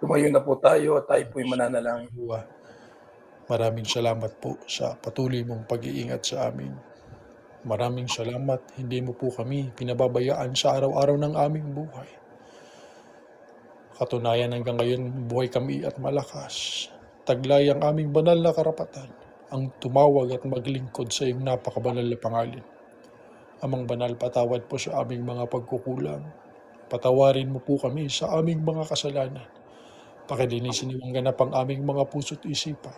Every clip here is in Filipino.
Tumayo na po tayo at tayo po'y mananalangin. Maraming salamat po sa patuloy mong pag-iingat sa amin. Maraming salamat, hindi mo po kami pinababayaan sa araw-araw ng aming buhay. Katunayan hanggang ngayon, buhay kami at malakas. Taglay ang aming banal na karapatan, ang tumawag at maglingkod sa iyong napakabanal na pangalan. Amang banal, patawad po sa aming mga pagkukulang. Patawarin mo po kami sa aming mga kasalanan. Pakilinisin niyo ang ganap ang aming mga puso't isipan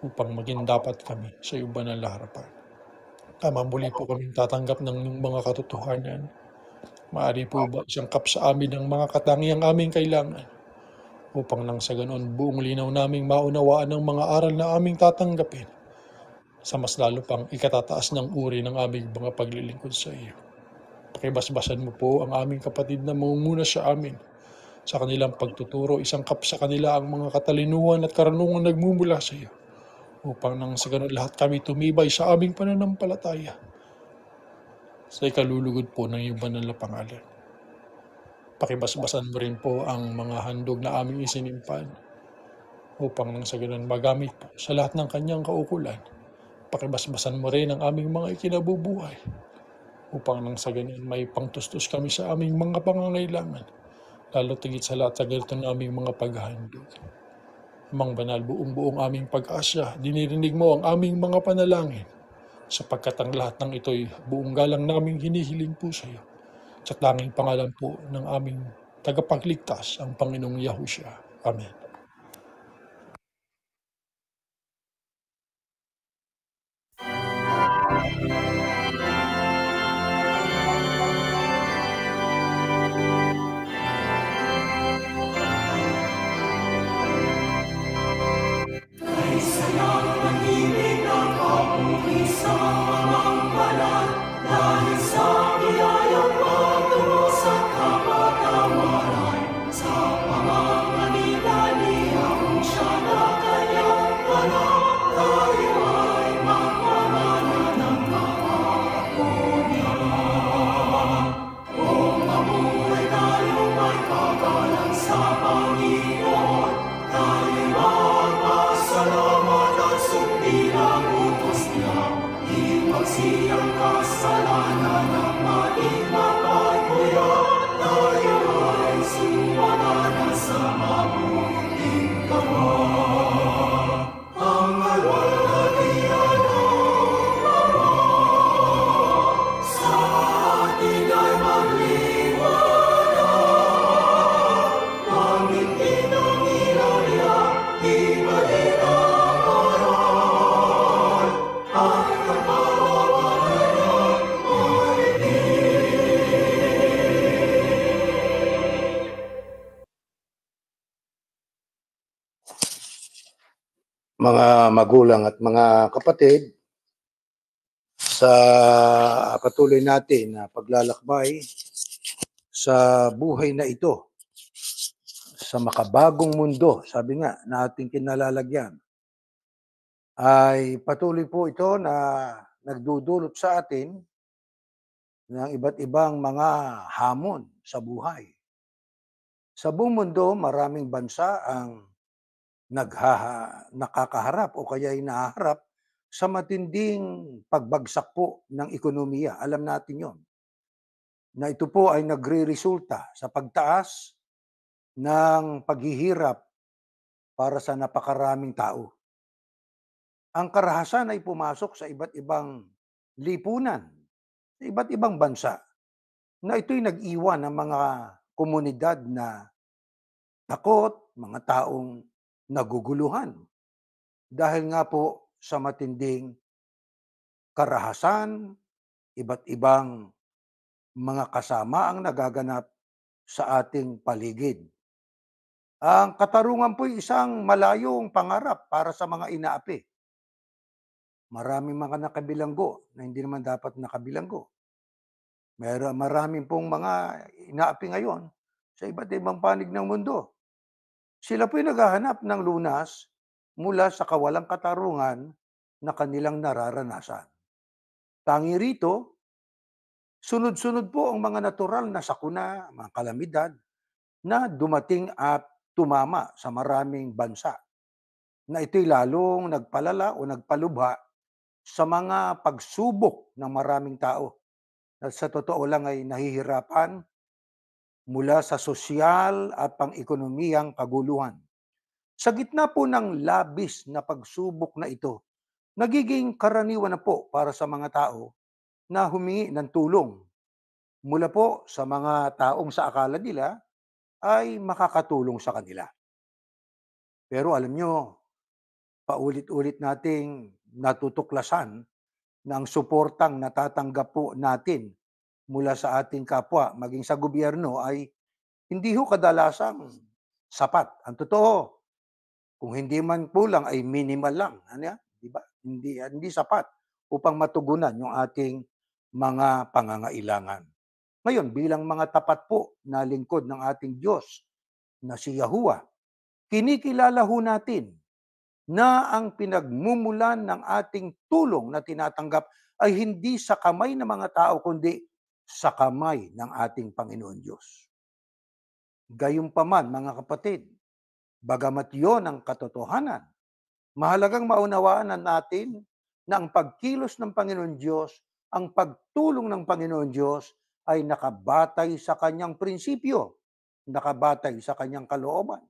upang maging dapat kami sa iyong banal na harapan. Muli po kaming tatanggap ng iyong mga katotohanan. Maaari po ba isangkap sa amin ang mga katangiang aming kailangan upang nang sa ganoon buong linaw naming maunawaan ang mga aral na aming tatanggapin sa mas lalo pang ikatataas ng uri ng aming mga paglilingkod sa iyo. Pakibasbasan mo po ang aming kapatid na mangunguna sa amin sa kanilang pagtuturo, isangkap sa kanila ang mga katalinuhan at karunungan nagmumula sa iyo upang nang sa ganun lahat kami tumibay sa aming pananampalataya sa ikalulugod po ng iyong banal na pangalan. Pakibasbasan mo rin po ang mga handog na aming isinimpan upang nang sa ganun magamit po sa lahat ng kanyang kaukulan. Pakibasbasan mo rin ang aming mga ikinabubuhay upang nang sa ganun may pangtustos kami sa aming mga pangangailangan, lalo tigit sa lahat sa ganito naming mga paghahandog. Amang banal, buong-buong aming pag-asa, dinirinig mo ang aming mga panalangin, sapagkat ang lahat ng ito'y buong galang naming hinihiling po sa iyo. Sa tanging pangalan po ng aming tagapagligtas, ang Panginoong Yahushua. Amen. mga magulang at mga kapatid, sa patuloy natin na paglalakbay sa buhay na ito, sa makabagong mundo, sabi nga na ating kinalalagyan, ay patuloy po ito na nagdudulot sa atin ng iba't ibang mga hamon sa buhay. Sa buong mundo, maraming bansa ang nakakaharap o kaya'y nahaharap sa matinding pagbagsak po ng ekonomiya. Alam natin yon na ito po ay nagre-resulta sa pagtaas ng paghihirap para sa napakaraming tao. Ang karahasan ay pumasok sa iba't ibang lipunan, sa iba't ibang bansa, na ito'y nag-iwan ng mga komunidad na takot, mga taong naguguluhan. Dahil nga po sa matinding karahasan, iba't ibang mga kasama ang nagaganap sa ating paligid. Ang katarungan po'y isang malayong pangarap para sa mga inaapi. Maraming mga nakabilanggo na hindi naman dapat nakabilanggo. Maraming pong mga inaapi ngayon sa iba't ibang panig ng mundo. Sila po'y naghahanap ng lunas mula sa kawalang katarungan na kanilang nararanasan. Tangi rito, sunod-sunod po ang mga natural na sakuna, mga kalamidad na dumating at tumama sa maraming bansa, na ito'y lalong nagpalala o nagpalubha sa mga pagsubok ng maraming tao na sa totoo lang ay nahihirapan mula sa sosyal at pang-ekonomiyang kaguluhan. Sa gitna po ng labis na pagsubok na ito, nagiging karaniwan na po para sa mga tao na humingi ng tulong mula po sa mga taong sa akala nila ay makakatulong sa kanila. Pero alam nyo, paulit-ulit nating natutuklasan na ang suportang natatanggap po natin mula sa ating kapwa, maging sa gobyerno, ay hindi ho kadalasang sapat. Ang totoo, kung hindi man kulang ay minimal lang. Ano yan? Diba? Hindi sapat upang matugunan yung ating mga pangangailangan. Ngayon, bilang mga tapat po na lingkod ng ating Diyos na si Yahuwah, kinikilala ho natin na ang pinagmumulan ng ating tulong na tinatanggap ay hindi sa kamay ng mga tao, kundi sa kamay ng ating Panginoon Diyos. Gayunpaman, mga kapatid, bagamat yon ang katotohanan, mahalagang maunawaan natin na ang pagkilos ng Panginoon Diyos, ang pagtulong ng Panginoon Diyos ay nakabatay sa kanyang prinsipyo, nakabatay sa kanyang kalooban.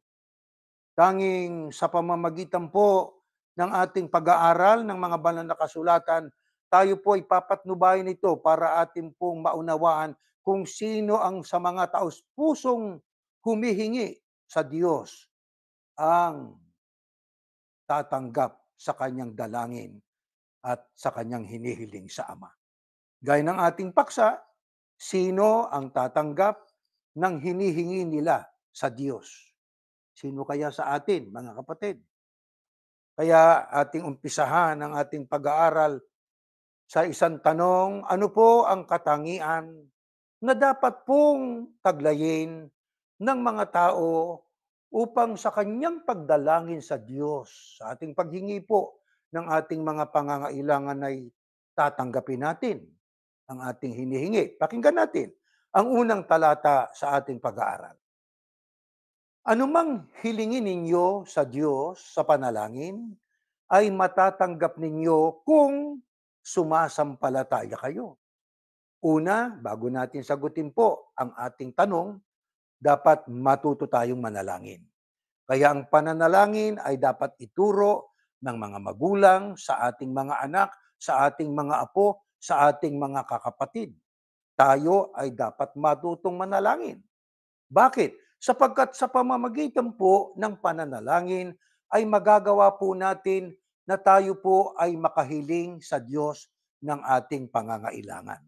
Tanging sa pamamagitan po ng ating pag-aaral ng mga banal na kasulatan, tayo po ay papatnubayan ito para ating pong maunawaan kung sino ang sa mga taos-pusong humihingi sa Diyos ang tatanggap sa kanyang dalangin at sa kanyang hinihiling sa Ama. Gaya ng ating paksa, sino ang tatanggap ng hinihingi nila sa Diyos? Sino kaya sa atin, mga kapatid? Kaya ating umpisahan ang ating pag-aaral sa isang tanong, ano po ang katangian na dapat pong taglayin ng mga tao upang sa kanyang pagdalangin sa Diyos, sa ating paghingi po ng ating mga pangangailangan ay tatanggapin natin ang ating hinihingi. Pakinggan natin ang unang talata sa ating pag-aaral. Anumang hilingin ninyo sa Diyos sa panalangin, ay matatanggap ninyo kung sumasampalataya kayo. Una, bago natin sagutin po ang ating tanong, dapat matuto tayong manalangin. Kaya ang pananalangin ay dapat ituro ng mga magulang sa ating mga anak, sa ating mga apo, sa ating mga kakapatid. Tayo ay dapat matutong manalangin. Bakit? Sapagkat sa pamamagitan po ng pananalangin ay magagawa po natin na tayo po ay makahiling sa Diyos ng ating pangangailangan.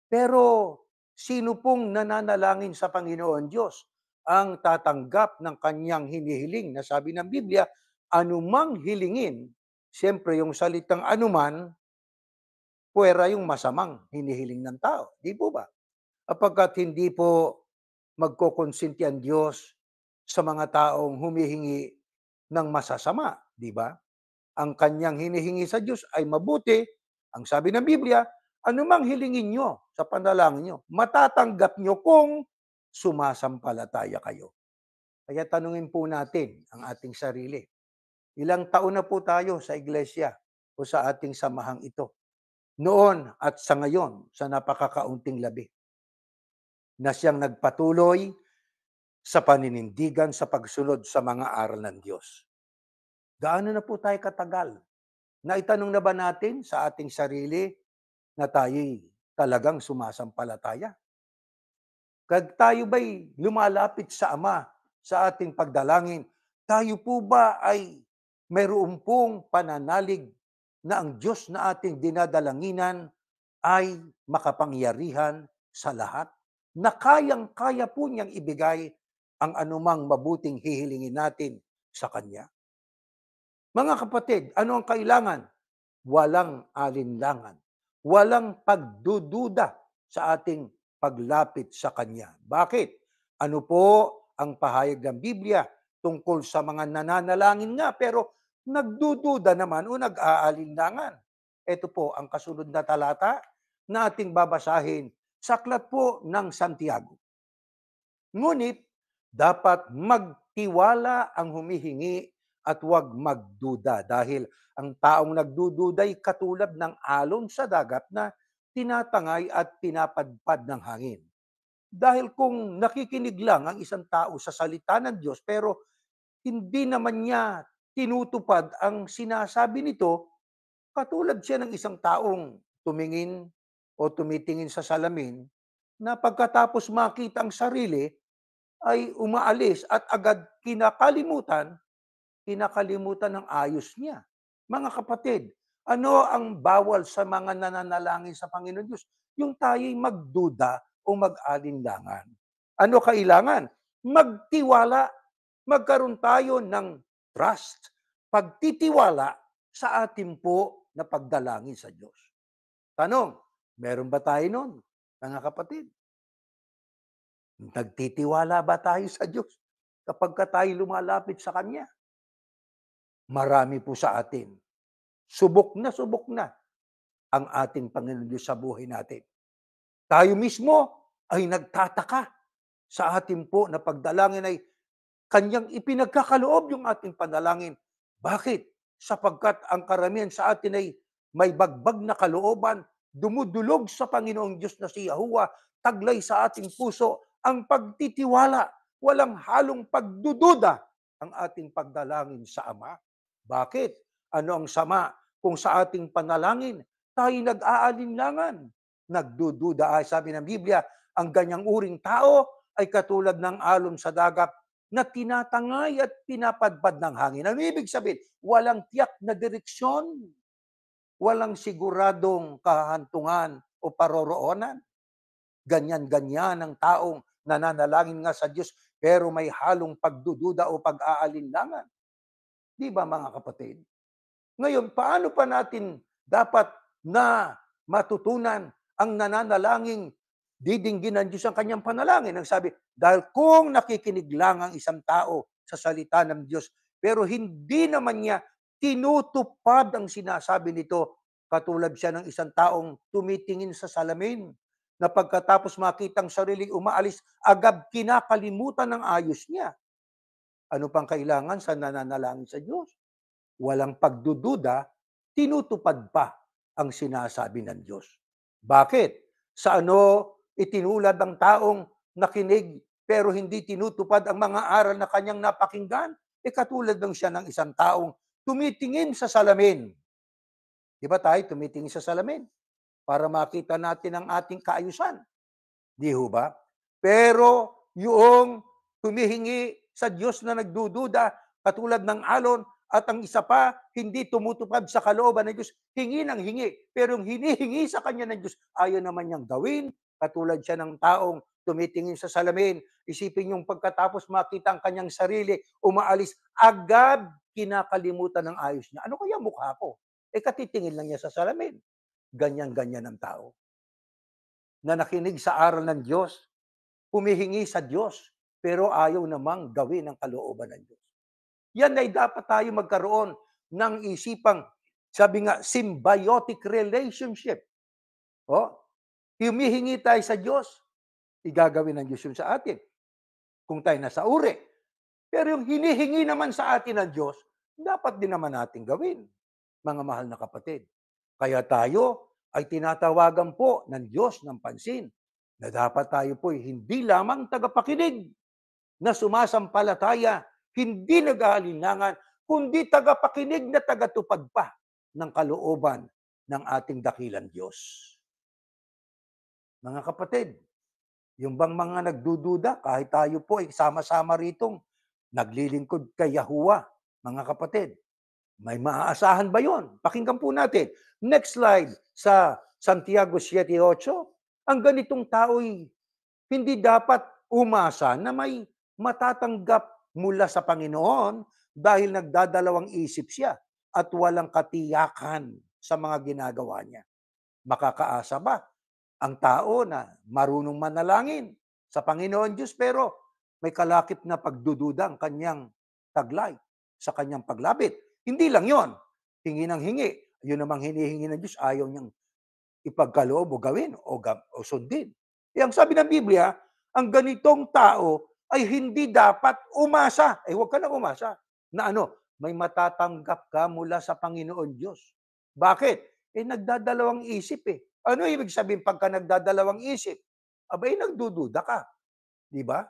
Pero sino pong nananalangin sa Panginoon Diyos ang tatanggap ng kanyang hinihiling na sabi ng Biblia anumang hilingin, siyempre yung salitang anuman, puwera yung masamang hinihiling ng tao, 'di po ba? Sapagkat hindi po magkokonsinti ang Diyos sa mga taong humihingi ng masasama, 'di ba? Ang kanyang hinihingi sa Diyos ay mabuti. Ang sabi ng Biblia, anumang hilingin niyo sa panalangin niyo, matatanggap niyo kung sumasampalataya kayo. Kaya tanungin po natin ang ating sarili. Ilang taon na po tayo sa iglesia o sa ating samahang ito? Noon at sa ngayon, sa napakakaunting labi, na siyang nagpatuloy sa paninindigan sa pagsunod sa mga aral ng Diyos. Gaano na po tayo katagal? Naitanong na ba natin sa ating sarili na tayo'y talagang sumasampalataya? Kag tayo ba'y lumalapit sa Ama sa ating pagdalangin, tayo po ba ay mayroon pong pananalig na ang Diyos na ating dinadalanginan ay makapangyarihan sa lahat? Na kayang-kaya po niyang ibigay ang anumang mabuting hihilingin natin sa Kanya? Mga kapatid, ano ang kailangan? Walang alinlangan, walang pagdududa sa ating paglapit sa Kanya. Bakit? Ano po ang pahayag ng Biblia tungkol sa mga nananalangin nga pero nagdududa naman o nag-aalinlangan? Ito po ang kasunod na talata na ating babasahin sa aklat po ng Santiago. Ngunit dapat magtiwala ang humihingi at huwag magduda dahil ang taong nagdududa'y katulad ng alon sa dagat na tinatangay at pinapadpad ng hangin. Dahil kung nakikinig lang ang isang tao sa salita ng Diyos pero hindi naman niya tinutupad ang sinasabi nito, katulad siya ng isang taong tumingin o tumitingin sa salamin na pagkatapos makita ang sarili ay umaalis at agad kinakalimutan ng ayos niya. Mga kapatid, ano ang bawal sa mga nananalangin sa Panginoon Diyos? Yung tayo'y magduda o mag-alinlangan. Ano kailangan? Magtiwala. Magkaroon tayo ng trust, pagtitiwala sa atin po na pagdalangin sa Diyos. Tanong, meron ba tayo nun, mga kapatid? Nagtitiwala ba tayo sa Diyos kapag tayo lumalapit sa Kanya? Marami po sa atin. Subok na ang ating Panginoon Diyos sa buhay natin. Tayo mismo ay nagtataka sa atin po na pagdalangin ay Kanyang ipinagkakaloob yung ating panalangin. Bakit? Sapagkat ang karamihan sa atin ay may bagbag na kalooban, dumudulog sa Panginoong Diyos na si Yahuwah, taglay sa ating puso ang pagtitiwala, walang halong pagdududa ang ating pagdalangin sa Ama. Bakit? Ano ang sama kung sa ating panalangin tayo nag-aalinlangan, nagdududa? Ay, sabi ng Biblia, ang ganyang uring tao ay katulad ng alon sa dagat na tinatangay at pinapadpad ng hangin. Ang ibig sabihin, walang tiyak na direksyon, walang siguradong kahantungan o paroroonan. Ganyan-ganyan ang taong nananalangin nga sa Diyos pero may halong pagdududa o pag-aalinlangan. Di ba mga kapatid? Ngayon, paano pa natin dapat na matutunan ang nananalangin, didinggin ng Diyos ang kanyang panalangin? Ang sabi, dahil kung nakikinig lang ang isang tao sa salita ng Diyos, pero hindi naman niya tinutupad ang sinasabi nito, katulad siya ng isang taong tumitingin sa salamin, na pagkatapos makitang sariling umaalis, agad kinakalimutan ng ayos niya. Ano pang kailangan sa nananalangin sa Diyos? Walang pagdududa, tinutupad pa ang sinasabi ng Diyos. Bakit? Sa ano itinulad ng taong nakinig pero hindi tinutupad ang mga aral na kanyang napakinggan? Katulad ng siya ng isang taong tumitingin sa salamin. Di ba tayo tumitingin sa salamin para makita natin ang ating kaayusan? Di ho ba? Pero yung humihingi sa Diyos na nagdududa, katulad ng alon, at ang isa pa, hindi tumutupad sa kalooban ng Diyos, hingi ng hingi. Pero yung hinihingi sa kanya ng Diyos, ayaw naman niyang gawin. Katulad siya ng taong tumitingin sa salamin, isipin yung pagkatapos makita ang kanyang sarili, umaalis, agad kinakalimutan ng ayos niya. Ano kaya mukha ko? Katitingin lang niya sa salamin. Ganyan-ganyan ang tao. Na nakinig sa aral ng Diyos, humihingi sa Diyos, pero ayaw namang gawin ang kalooban ng Diyos. Yan ay dapat tayo magkaroon ng isipang, sabi nga, symbiotic relationship. O, humihingi tayo sa Diyos, igagawin ng Diyos yun sa atin. Kung tayo nasa uri. Pero yung hinihingi naman sa atin ng Diyos, dapat din naman natin gawin, mga mahal na kapatid. Kaya tayo ay tinatawagan po ng Diyos ng pansin na dapat tayo po hindi lamang tagapakinig na sumasampalataya, hindi nag-aalinlangan, kundi tagapakinig na tagatupad pa ng kalooban ng ating dakilang Diyos. Mga kapatid, yung bang mga nagdududa, kahit tayo po ay sama-sama ritong naglilingkod kay Yahuwah, mga kapatid, may maaasahan ba yon? Pakinggan po natin. Next slide sa Santiago 7:8. Ang ganitong tao'y hindi dapat umasa na may matatanggap mula sa Panginoon dahil nagdadalawang isip siya at walang katiyakan sa mga ginagawa niya. Makakaasa ba ang tao na marunong manalangin sa Panginoon Diyos pero may kalakip na pagdududa ang kanyang taglay sa kanyang paglapit? Hindi lang yon. Hingi ng hingi. Yun namang hinihingi ng Diyos, ayaw niyang ipagkaloob o gawin o sundin. Ang sabi ng Biblia, ang ganitong tao ay hindi dapat umasa. Huwag ka na umasa. Na may matatanggap ka mula sa Panginoon Diyos. Bakit? Nagdadalawang isip eh. Ano ibig sabihin pagka nagdadalawang isip? Nagdududa ka. Di ba?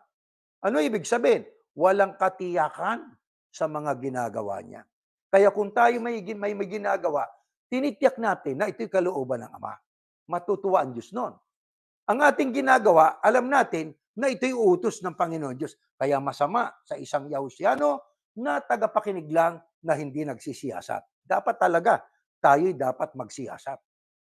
Ano ibig sabihin? Walang katiyakan sa mga ginagawa niya. Kaya kung tayo may ginagawa, tinitiyak natin na ito'y kalooban ng Ama. Matutuwa ang Diyos noon. Ang ating ginagawa, alam natin na ito'y utos ng Panginoon Diyos. Kaya masama sa isang Yahusyano na tagapakinig lang na hindi nagsisiyasat. Dapat talaga, tayo'y dapat magsiyasat.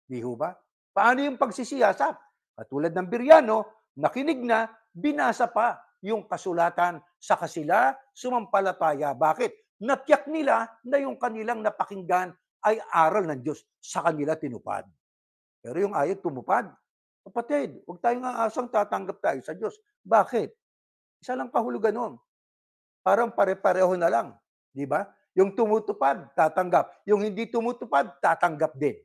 Di ho ba? Paano yung pagsisiyasat? Katulad ng Biryano, nakinig na, binasa pa yung kasulatan sa sila sumampalataya. Bakit? Natiyak nila na yung kanilang napakinggan ay aral ng Diyos sa kanila tinupad. Pero yung ayaw tumupad, kapatid, huwag tayong aasang tatanggap tayo sa Diyos. Bakit? Isa lang kahulugan nun. Parang pare-pareho na lang. Di ba? Yung tumutupad, tatanggap. Yung hindi tumutupad, tatanggap din.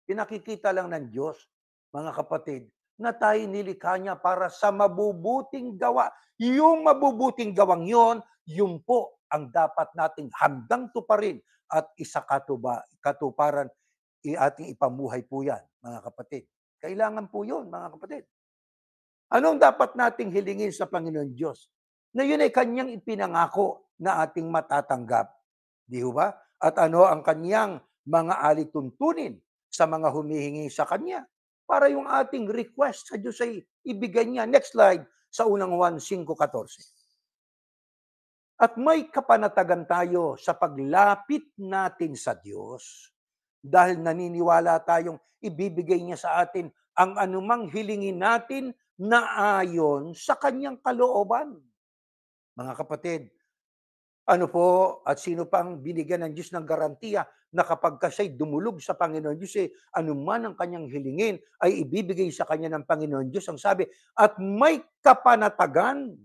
Pinakikita lang ng Diyos, mga kapatid, na tayo nilikha niya para sa mabubuting gawa. Yung mabubuting gawang yon, yun po ang dapat nating handang tuparin at katuparan ating ipamuhay po yan, mga kapatid. Kailangan po yun, mga kapatid. Anong dapat nating hilingin sa Panginoon Diyos? Na yun ay kanyang ipinangako na ating matatanggap. Di ba? At ano ang kanyang mga alituntunin sa mga humihingi sa kanya para yung ating request sa Diyos ay ibigay niya. Next slide, sa unang Juan 5:14. At may kapanatagan tayo sa paglapit natin sa Diyos dahil naniniwala tayong ibibigay niya sa atin ang anumang hilingin natin na ayon sa kanyang kalooban. Mga kapatid, ano po at sino pang binigyan ng Diyos ng garantiya na kapag siya'y dumulog sa Panginoon Diyos, anuman ang kanyang hilingin ay ibibigay sa kanya ng Panginoon Diyos. Ang sabi, at may kapanatagan.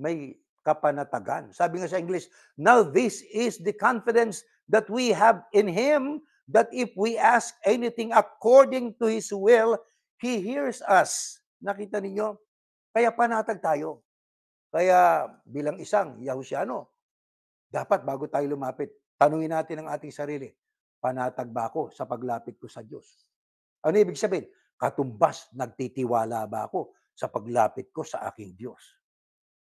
May kapanatagan. Sabi nga sa English, now this is the confidence that we have in Him, that if we ask anything according to His will, He hears us. Nakita ninyo? Kaya panatag tayo. Kaya bilang isang Yahusyano, dapat bago tayo lumapit, tanungin natin ang ating sarili, panatag ba ako sa paglapit ko sa Diyos? Ano ibig sabihin? Katumbas, nagtitiwala ba ako sa paglapit ko sa aking Diyos?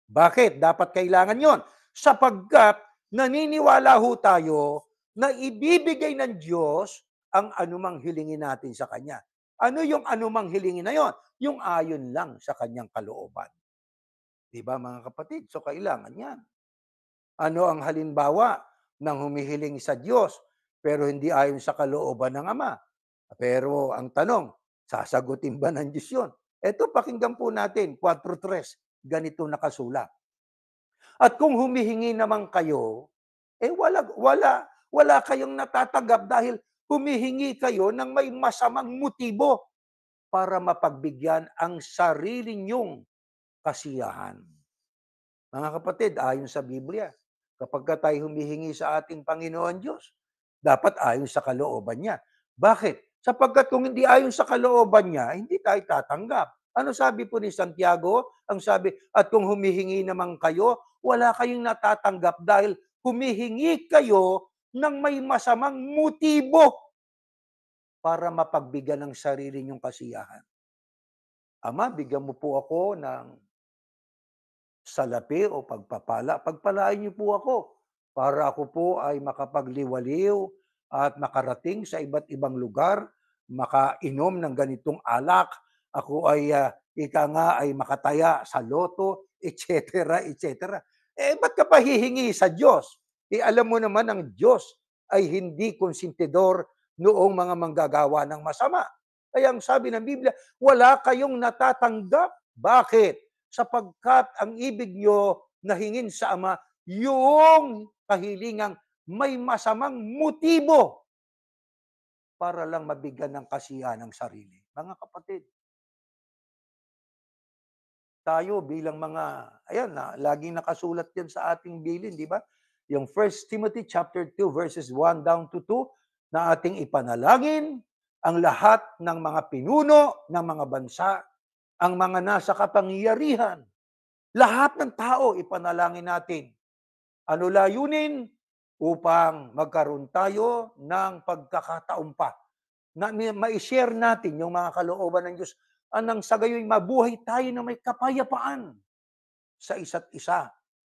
Bakit? Dapat kailangan yon. Sapagkat naniniwala ho tayo na ibibigay ng Diyos ang anumang hilingin natin sa Kanya. Ano yung anumang hilingin na yon? Yung ayon lang sa Kanyang kalooban. Diba mga kapatid? So kailangan yan. Ano ang halimbawa ng humihiling sa Diyos pero hindi ayon sa kalooban ng Ama? Pero ang tanong, sasagutin ba ng Diyos yun? Ito, pakinggan po natin, 4:3, ganito nakasulat. At kung humihingi naman kayo, wala kayong natatanggap dahil humihingi kayo ng may masamang motibo para mapagbigyan ang sarili niyong kasiyahan. Mga kapatid, ayon sa Biblia, kapag tayo humihingi sa ating Panginoon Diyos, dapat ayon sa kalooban niya. Bakit? Sapagkat kung hindi ayon sa kalooban niya, hindi tayo tatanggap. Ano sabi po ni Santiago? Ang sabi, at kung humihingi naman kayo, wala kayong natatanggap dahil humihingi kayo ng may masamang motibo para mapagbigyan ng sarili niyong kasiyahan. Ama, bigyan mo po ako ng salapi o pagpapala. Pagpalain niyo po ako para ako po ay makapagliwaliw at makarating sa iba't ibang lugar, makainom ng ganitong alak. Ako ay, ika nga, ay makataya sa loto, etc., etc. Ba't ka pa hihingi sa Diyos? Alam mo naman ang Diyos ay hindi konsentidor noong mga manggagawa ng masama. Kaya ang sabi ng Biblia, wala kayong natatanggap. Bakit? Sapagkat ang ibig nyo na hingin sa Ama, yung kahilingang may masamang motibo para lang mabigyan ng kasiyahan ng sarili. Mga kapatid, tayo bilang mga, ayan na, laging nakasulat yan sa ating bilin, di ba? Yung 1 Timothy chapter 2 verses 1 down to 2 na ating ipanalangin ang lahat ng mga pinuno ng mga bansa, ang mga nasa kapangyarihan, lahat ng tao ipanalangin natin. Ano layunin? Upang magkaroon tayo ng pagkakataon pa na ma-share natin yung mga kalooban ng Diyos anang sa gayoy mabuhay tayo na may kapayapaan sa isa't isa,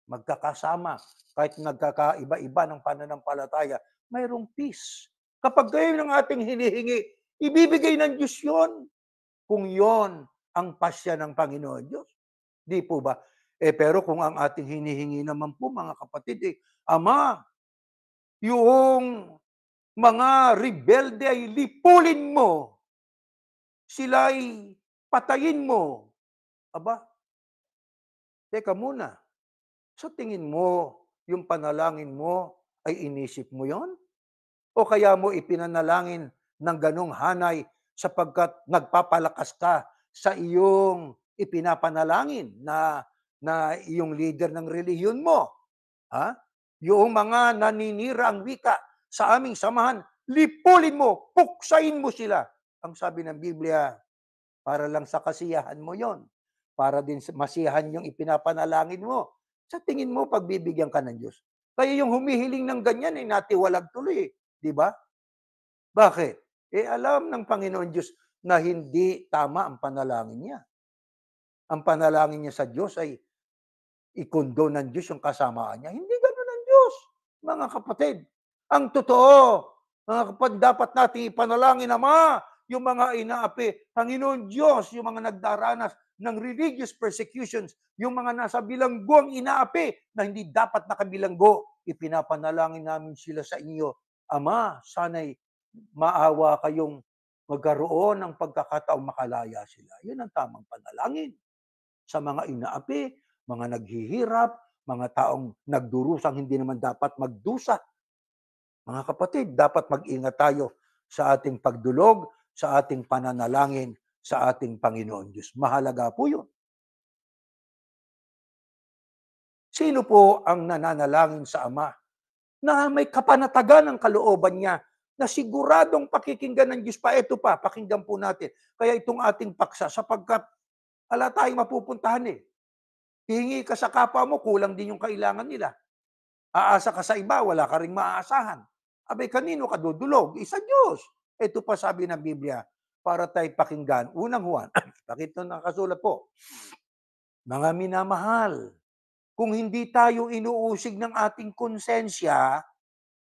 magkakasama, kahit nagkakaiba-iba ng pananampalataya, mayroong peace. Kapag gayon ang ating hinihingi, ibibigay ng Diyos yon kung yon ang pasya ng Panginoon Diyos. Di po ba? Pero kung ang ating hinihingi naman po, mga kapatid, Ama, yung mga rebelde ay lipulin mo, sila'y patayin mo. Aba, teka muna, sa tingin mo, yung panalangin mo ay inisip mo yon? O kaya mo ipinanalangin ng ganong hanay sapagkat nagpapalakas ka sa iyong ipinapanalangin na iyong leader ng relihiyon mo? Ha? Yung mga naninira ang wika sa aming samahan, lipulin mo, puksain mo sila. Ang sabi ng Biblia, para lang sa kasiyahan mo yon, para din masiyahan yung ipinapanalangin mo. Sa tingin mo, pagbibigyan ka ng Diyos. Kaya yung humihiling ng ganyan, natiwalag tuloy. Di ba? Bakit? Alam ng Panginoon Diyos na hindi tama ang panalangin niya. Ang panalangin niya sa Diyos ay ikondo ng Diyos yung kasamaan niya. Hindi gano'n ang Diyos, mga kapatid. Ang totoo, mga kapatid, dapat natin ipanalangin, Ama, yung mga inaapi. Panginoon Diyos, yung mga nagdaranas ng religious persecutions, yung mga nasa bilanggo ang inaapi na hindi dapat nakabilanggo, ipinapanalangin namin sila sa inyo. Ama, sana'y maawa kayong magkaroon ng pagkakataong makalaya sila. Yun ang tamang panalangin sa mga inaapi, mga naghihirap, mga taong nagdurusang hindi naman dapat magdusa. Mga kapatid, dapat mag-ingat tayo sa ating pagdulog, sa ating pananalangin, sa ating Panginoon Diyos. Mahalaga po yun. Sino po ang nananalangin sa Ama na may kapanatagan ng kalooban niya, na siguradong pakikinggan ng Diyos pa? Ito pa, pakinggan po natin. Kaya itong ating paksa, sapagkat wala tayong mapupuntahan Hihingi ka sa kapwa mo, kulang din yung kailangan nila. Aasa ka sa iba, wala ka ring maaasahan. Abay, kanino ka dudulog? Isa Diyos. Ito pa sabi ng Biblia, para tayo pakinggan. Unang Juan, bakit ito nakasulat po? Mga minamahal, kung hindi tayo inuusig ng ating konsensya,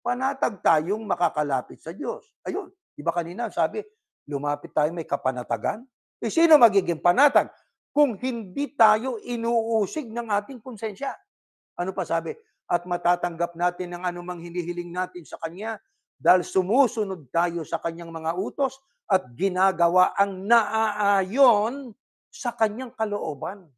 panatag tayong makakalapit sa Diyos. Ayun, di ba kanina sabi, lumapit tayo may kapanatagan? Sino magiging panatag? Kung hindi tayo inuusig ng ating konsensya. Ano pa sabi? At matatanggap natin ang anumang hinihiling natin sa Kanya dahil sumusunod tayo sa Kanyang mga utos at ginagawa ang naaayon sa Kanyang kalooban.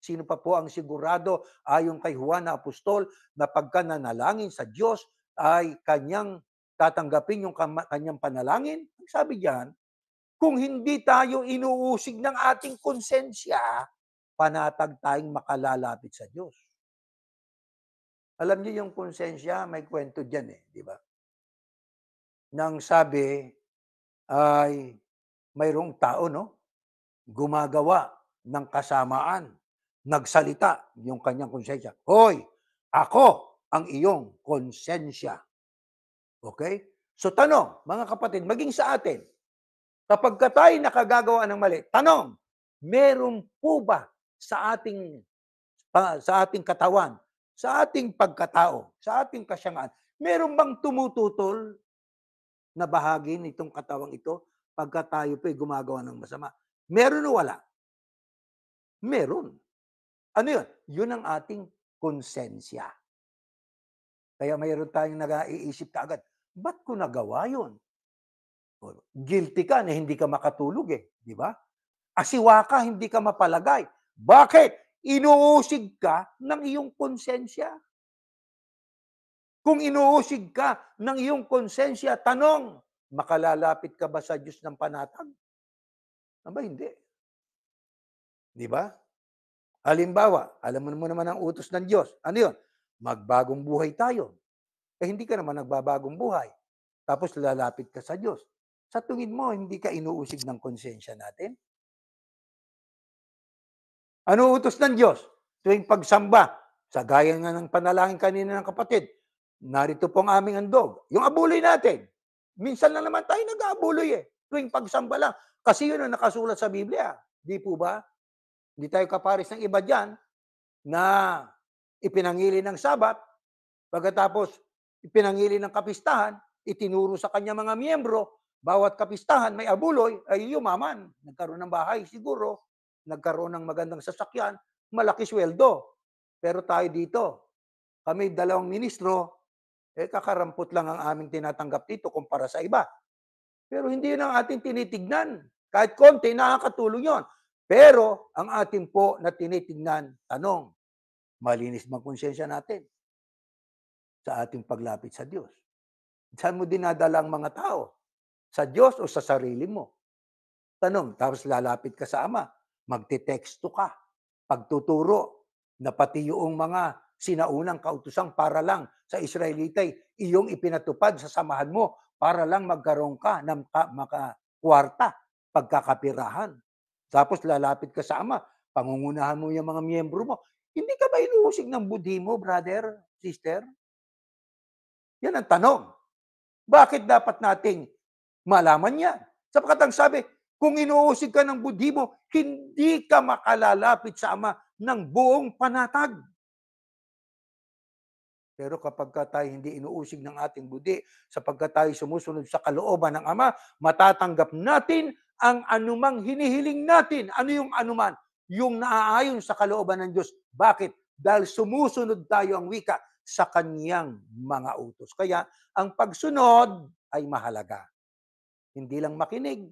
Sino pa po ang sigurado ayon kay Juan na apostol na pagka nanalangin sa Diyos ay kanyang tatanggapin yung kanyang panalangin? Sabi diyan, kung hindi tayo inuusig ng ating konsensya, panatag tayong makalalapit sa Diyos. Alam niyo yung konsensya, may kwento diyan di ba? Nang sabi ay mayroong tao, no? Gumagawa ng kasamaan, nagsalita yung kanyang konsensya. Hoy, ako ang iyong konsensya. Okay? So tanong, mga kapatid, maging sa atin, kapag tayo nakagagawa ng mali, tanong, meron po ba sa ating katawan, sa ating pagkatao, sa ating kasyangaan, meron bang tumututol na bahagi nitong katawang ito pagka tayo po'y gumagawa ng masama? Meron o wala? Meron. Ano yun? Yun ang ating konsensya. Kaya mayroon tayong nag-iisip kaagad, ba't ko nagawa yun? Guilty ka na hindi ka makatulog di ba? Asiwa ka, hindi ka mapalagay. Bakit? Inuusig ka ng iyong konsensya. Kung inuusig ka ng iyong konsensya, tanong, makalalapit ka ba sa Diyos ng panatag? Aba, hindi. Di ba? Halimbawa, alam mo naman ang utos ng Diyos. Ano yun? Magbagong buhay tayo. Hindi ka naman nagbabagong buhay. Tapos lalapit ka sa Diyos. Sa tingin mo, hindi ka inuusig ng konsensya natin? Ano utos ng Diyos? Tuwing pagsamba, sa gaya nga ng panalangin kanina ng kapatid, narito po ang aming handog. Yung abuloy natin. Minsan lang naman tayo nag-aabuloy tuwing pagsamba lang. Kasi yun ang nakasulat sa Biblia. Di po ba? Hindi tayo kapares ng iba dyan na ipinangili ng Sabat, pagkatapos ipinangili ng kapistahan, itinuro sa kanya mga miyembro, bawat kapistahan may abuloy, ay yumaman. Nagkaroon ng bahay siguro, nagkaroon ng magandang sasakyan, malaki sweldo. Pero tayo dito, kami 2 ministro, kakarampot lang ang aming tinatanggap dito kumpara sa iba. Pero hindi yun ang ating tinitignan. Kahit konti, nakakatulong yon. Pero ang ating po na tinitignan, tanong, malinis bang konsensya natin sa ating paglapit sa Diyos? Saan mo dinadala ang mga tao? Sa Diyos o sa sarili mo? Tanong, tapos lalapit ka sa Ama, magte-teksto ka, pagtuturo, na pati yung mga sinaunang kautusang para lang sa Israelitay, iyong ipinatupad sa samahan mo para lang magkaroon ka ng makakwarta, pagkakapirahan. Tapos lalapit ka sa Ama, pangungunahan mo yung mga miyembro mo. Hindi ka ba inuusig ng budhi mo, brother, sister? Yan ang tanong. Bakit dapat nating malaman yan? Sapagkat ang sabi, kung inuusig ka ng budhi mo, hindi ka makalalapit sa Ama ng buong panatag. Pero kapag tayo hindi inuusig ng ating budhi, sapagkat tayo sumusunod sa kalooban ng Ama, matatanggap natin ang anumang hinihiling natin. Ano yung anuman? Yung naaayon sa kalooban ng Diyos. Bakit? Dahil sumusunod tayo ang wika sa kanyang mga utos. Kaya ang pagsunod ay mahalaga. Hindi lang makinig.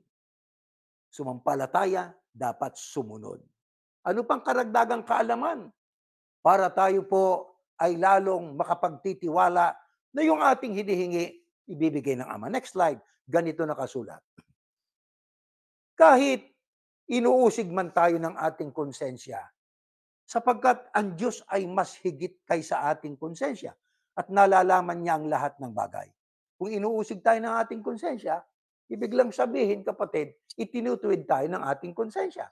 Sumampalataya, dapat sumunod. Ano pang karagdagang kaalaman? Para tayo po ay lalong makapagtitiwala na yung ating hinihingi, ibibigay ng Ama. Next slide. Ganito nakasulat. Kahit inuusig man tayo ng ating konsensya, sapagkat ang Diyos ay mas higit kaysa ating konsensya at nalalaman niya ang lahat ng bagay. Kung inuusig tayo ng ating konsensya, ibig lang sabihin, kapatid, itinutuwid tayo ng ating konsensya.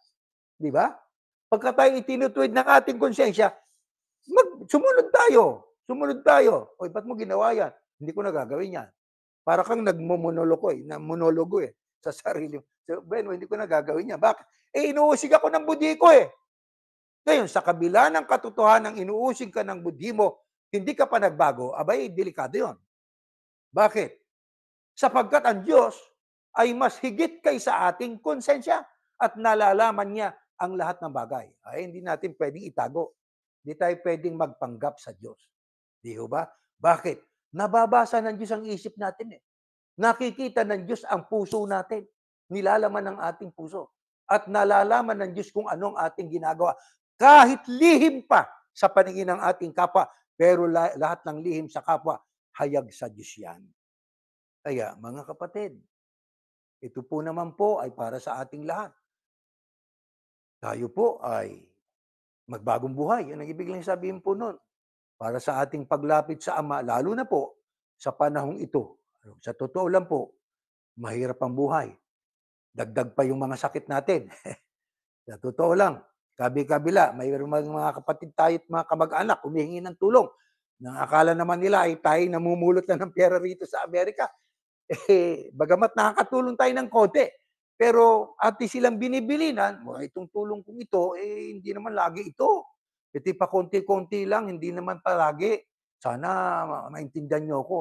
Di ba? Pagka tayo itinutuwid ng ating konsensya, sumunod tayo. Sumunod tayo. Oy, ba't mo ginawa yan? Hindi ko na gagawin yan. Para kang nagmomonologo sa sarili mo. So, bueno, hindi ko na gagawin yan. Bakit? Inuusig ako ng budhi ko Ngayon, sa kabila ng katotohanan ng inuusig ka ng budhi mo, hindi ka pa nagbago, abay, delikado yon. Bakit? Sapagkat ang Diyos ay mas higit kaysa ating konsensya at nalalaman niya ang lahat ng bagay. Ay, hindi natin pwedeng itago. Hindi tayo pwedeng magpanggap sa Diyos. Di ba? Bakit? Nababasa ng Diyos ang isip natin Nakikita ng Diyos ang puso natin. Nilalaman ng ating puso. At nalalaman ng Diyos kung anong ating ginagawa. kahit lihim pa sa paningin ng ating kapwa, pero lahat ng lihim sa kapwa, hayag sa Diyos yan. Kaya mga kapatid, ito po naman po ay para sa ating lahat. Tayo po ay magbagong buhay. Yan ang ibig lang sabihin po nun. Para sa ating paglapit sa Ama, lalo na po sa panahong ito. Sa totoo lang po, mahirap ang buhay. Dagdag pa yung mga sakit natin. Sa totoo lang, kabi-kabila, mayroong mga kapatid tayo at mga kamag-anak humihingi ng tulong. Nang akala naman nila ay tayo namumulot na ng pera rito sa Amerika. Bagamat nakakatulong tayo ng konti, pero ati silang binibilinan, itong tulong kong ito, hindi naman lagi ito. Ito pa konti-konti lang, hindi naman palagi. Sana maintindihan niyo ako.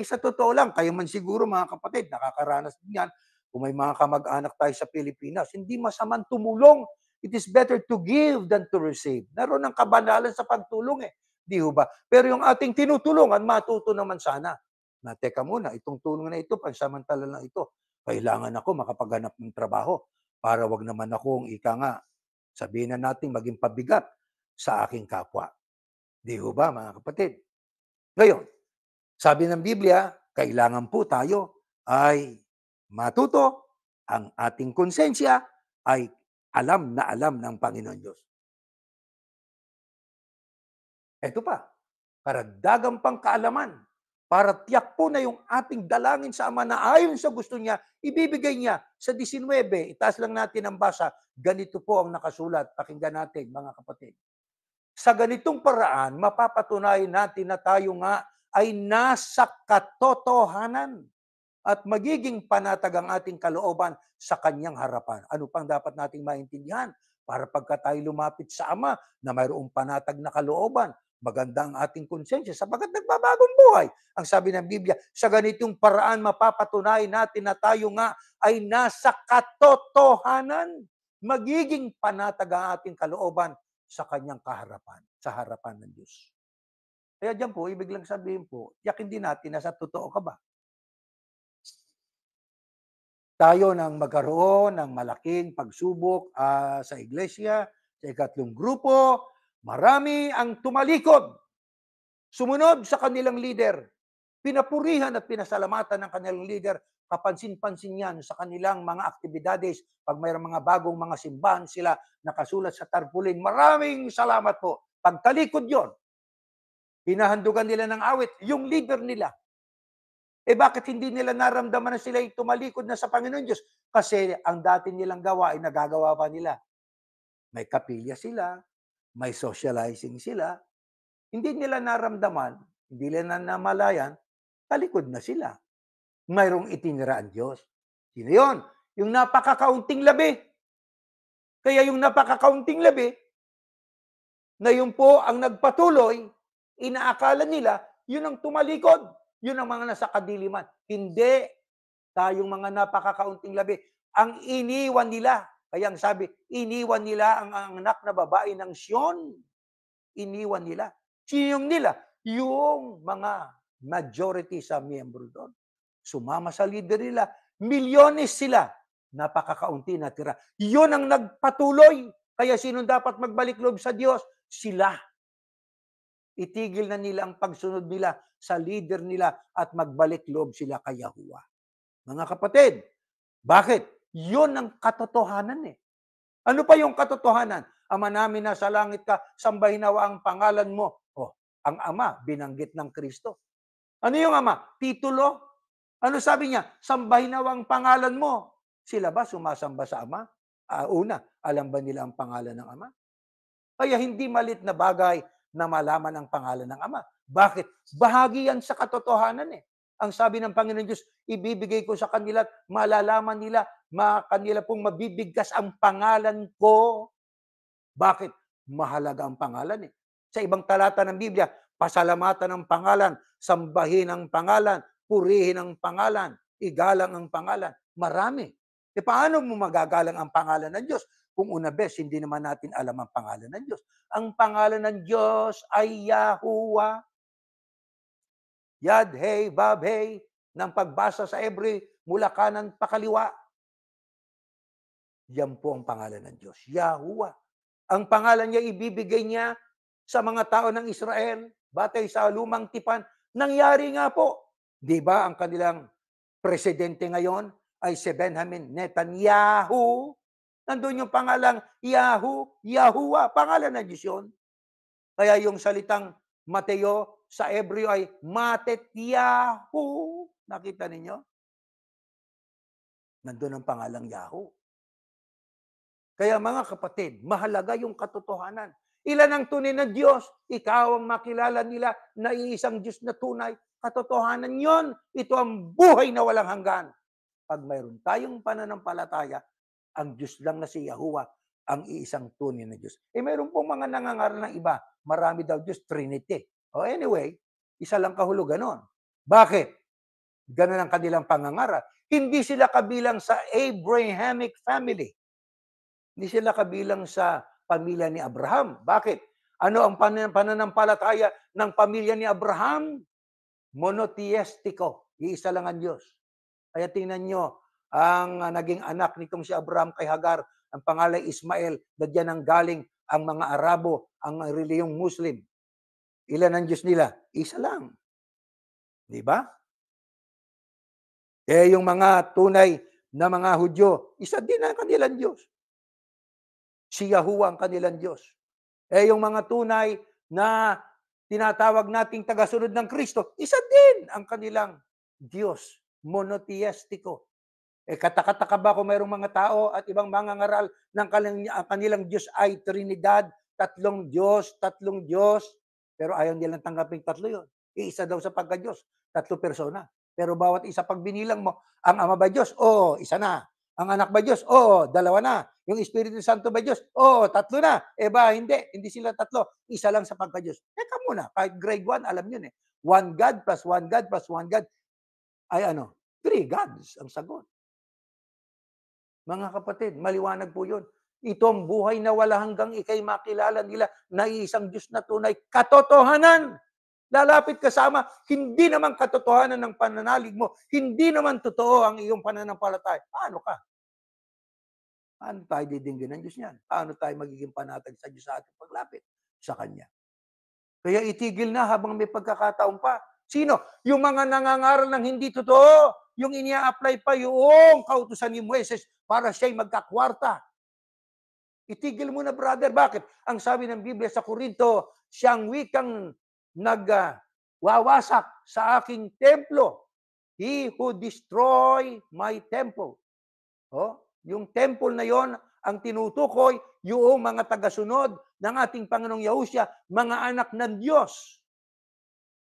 Sa totoo lang, kayo man siguro mga kapatid, nakakaranas din yan. Kung may mga kamag-anak tayo sa Pilipinas, hindi masamang tumulong. It is better to give than to receive. Naroon ang kabanalan sa pagtulong Di ho ba? Pero yung ating tinutulungan, matuto naman sana. Na teka muna, itong tulong na ito, pansamantala lang ito. Kailangan ako makapaghanap ng trabaho para wag naman akong ika nga, sabihin na natin maging pabigat sa aking kapwa. Di ho ba mga kapatid? Ngayon, sabi ng Biblia, kailangan po tayo ay matuto, ang ating konsensya ay alam na alam ng Panginoon Diyos. Ito pa, karagdagang pang kaalaman para tiyak po na yung ating dalangin sa Ama na ayon sa gusto niya, ibibigay niya sa 19. Itaas lang natin ang basa. Ganito po ang nakasulat. Pakinggan natin, mga kapatid. Sa ganitong paraan, mapapatunayan natin na tayo nga ay nasa katotohanan at magiging panatag ang ating kalooban sa kanyang harapan. Ano pang dapat nating maintindihan? Para pagka tayo lumapit sa Ama na mayroong panatag na kalooban, maganda ang ating konsensya sapagkat nagbabagong buhay. Ang sabi ng Biblia, sa ganitong paraan mapapatunayan natin na tayo nga ay nasa katotohanan. Magiging panatag ang ating kalooban sa kanyang kaharapan, sa harapan ng Diyos. Kaya diyan po, ibig lang sabihin po, tiyakin din natin na sa totoo ka ba? Tayo nang magkaroon ng malaking pagsubok sa iglesia, sa ikatlong grupo, marami ang tumalikod, sumunod sa kanilang leader, pinapurihan at pinasalamatan ng kanilang leader, kapansin-pansin yan sa kanilang mga aktibidades, pag mayroong mga bagong mga simbahan sila nakasulat sa tarpaulin, maraming salamat po. Pagtalikod yon, hinahandugan nila ng awit, yung leader nila. Bakit hindi nila naramdaman na sila tumalikod na sa Panginoon Diyos? Kasi ang dati nilang gawa ay nagagawa pa nila. May kapilya sila, may socializing sila. Hindi nila naramdaman, hindi nila namalayan, talikod na sila. Mayroong itinira ang Diyos. Sino yun? Yung napakakaunting labi. Kaya yung napakakaunting labi, na yun po ang nagpatuloy, inaakala nila, yun ang tumalikod. Yun ang mga nasa kadiliman. Hindi. Tayong mga napakakaunting labi. Ang iniwan nila. Kaya ang sabi, iniwan nila ang anak na babae ng Sion. Iniwan nila. Sino yung nila? Yung mga majority sa miyembro doon. Sumama sa leader nila. Milyones sila. Napakakaunti na tira. Yun ang nagpatuloy. Kaya sino dapat magbalik loob sa Diyos? Sila. Itigil na nila ang pagsunod nila sa leader nila at magbalik loob sila kay Yahuwah. Mga kapatid, bakit? Yun ang katotohanan Ano pa yung katotohanan? Ama namin na sa langit ka, sambahin nawa ang pangalan mo. Ang Ama, binanggit ng Kristo. Ano yung Ama? Titulo. Ano sabi niya? Sambahin nawa ang pangalan mo. Sila ba sumasamba sa Ama? Una, alam ba nila ang pangalan ng Ama? Kaya hindi malit na bagay na malaman ang pangalan ng Ama. Bakit? Bahagi yan sa katotohanan Ang sabi ng Panginoon Diyos, ibibigay ko sa kanila at malalaman nila, kanila pong mabibigkas ang pangalan ko. Bakit? Mahalaga ang pangalan Sa ibang talata ng Biblia, pasalamatan ang pangalan, sambahin ang pangalan, purihin ang pangalan, igalang ang pangalan. Marami. Paano mo magagalang ang pangalan ng Diyos? Kung una bes, hindi naman natin alam ang pangalan ng Diyos. Ang pangalan ng Diyos ay Yahuwah. Yad, hey, Vav, hey, ng pagbasa sa Hebreo, mula kanan pa kaliwa. Yan po ang pangalan ng Diyos, Yahuwah. Ang pangalan niya ibibigay niya sa mga tao ng Israel batay sa lumang tipan. Nangyari nga po. Di ba ang kanilang presidente ngayon ay si Benjamin Netanyahu? Nandun yung pangalang Yahoo, Yahuwah, pangalan ng Diyos yun. Kaya yung salitang Mateo sa Hebreo ay Matetyahu. Nakita ninyo? Nandun ang pangalang Yahoo. Kaya mga kapatid, mahalaga yung katotohanan. Ilan ang tunay na Diyos? Ikaw ang makilala nila na iisang Diyos na tunay. Katotohanan yon. Ito ang buhay na walang hanggan. Pag mayroon tayong pananampalataya, ang Diyos lang na si Yahuwah ang iisang tunay na Diyos. Mayroon pong mga nangangaral ng iba. Marami daw Diyos, Trinity. Anyway, isa lang kahulugan nun. Bakit? Ganun ang kanilang pangangaral. Hindi sila kabilang sa Abrahamic family. Hindi sila kabilang sa pamilya ni Abraham. Bakit? Ano ang pananampalataya ng pamilya ni Abraham? Monotheistiko. Iisa lang ang Diyos. Kaya tingnan nyo, ang naging anak nitong si Abraham kay Hagar, ang pangalan Ismael, na diyan ang galing ang mga Arabo, ang reliyong Muslim. Ilan ang Diyos nila? Isa lang. Di ba? Yung mga tunay na mga Hudyo, isa din ang kanilang Diyos. Si Yahuwah ang kanilang Diyos. Yung mga tunay na tinatawag nating tagasunod ng Kristo, isa din ang kanilang Diyos. Monotheistiko. Katakataka ba kung mayroong mga tao at ibang mga ngaral ng kanilang Diyos ay Trinidad, tatlong Diyos, pero ayaw nilang tanggapin tatlo yun. Iisa daw sa pagka-Diyos, tatlo persona. Pero bawat isa pag binilang mo, ang Ama ba Diyos? Oo, isa na. Ang Anak ba Diyos? Oo, dalawa na. Yung Espiritu Santo ba Diyos? Oo, tatlo na. Hindi sila tatlo. Isa lang sa pagka-Diyos. Teka muna, kahit grade 1, alam yun eh. One God plus one God plus one God ay ano? 3 gods ang sagot. Mga kapatid, maliwanag po yun. Ito ang buhay na wala hanggang ikay makilala nila na isang Diyos na tunay. Katotohanan! Lalapit kasama, hindi naman katotohanan ng pananalig mo, hindi naman totoo ang iyong pananampalataya. Paano ka? Paano tayo didinggin ng Diyos niyan? Paano tayo magiging panatag sa Diyos sa ating paglapit sa Kanya? Kaya itigil na habang may pagkakataon pa. Sino? Yung mga nangangaral ng hindi totoo. Yung inia-apply pa yung kautusan ni Moises para siya'y magkakwarta. Itigil mo na, brother. Bakit? Ang sabi ng Biblia sa Korinto, siyang wikang nagwawasak sa aking templo. He who destroy my temple. Yung temple na yon ang tinutukoy yung mga tagasunod ng ating Panginoong Yahushua, mga anak ng Diyos.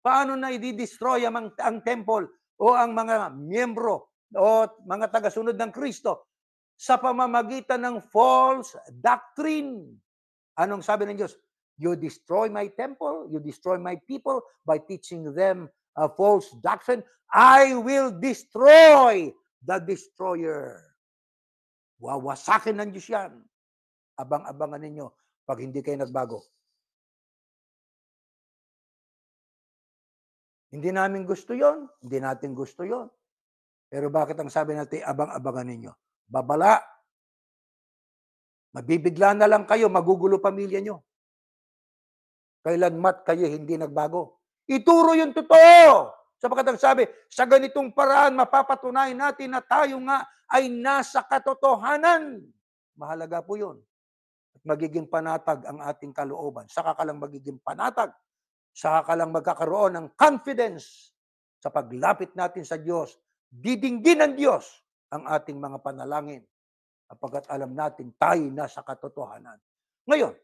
Paano na i-destroy ang temple o ang mga miyembro o mga tagasunod ng Kristo? Sa pamamagitan ng false doctrine. Anong sabi ng Diyos? You destroy my temple, you destroy my people by teaching them a false doctrine. I will destroy the destroyer. Wawasakin ng Diyos yan. Abang-abangan ninyo pag hindi kayo nagbago. Hindi namin gusto yon, hindi natin gusto yon. Pero bakit ang sabi natin, abang-abangan ninyo? Babala. Mabibigla na lang kayo, magugulo pamilya nyo. Kailanmat kayo hindi nagbago. Ituro yung totoo. Sapagkat ang sabi, sa ganitong paraan, mapapatunayan natin na tayo nga ay nasa katotohanan. Mahalaga po yun. At magiging panatag ang ating kalooban. Saka ka lang magiging panatag. Saka ka lang magkakaroon ng confidence sa paglapit natin sa Diyos. Didinggin ng Diyos ang ating mga panalangin. Sapagkat alam natin tayo nasa katotohanan. Ngayon,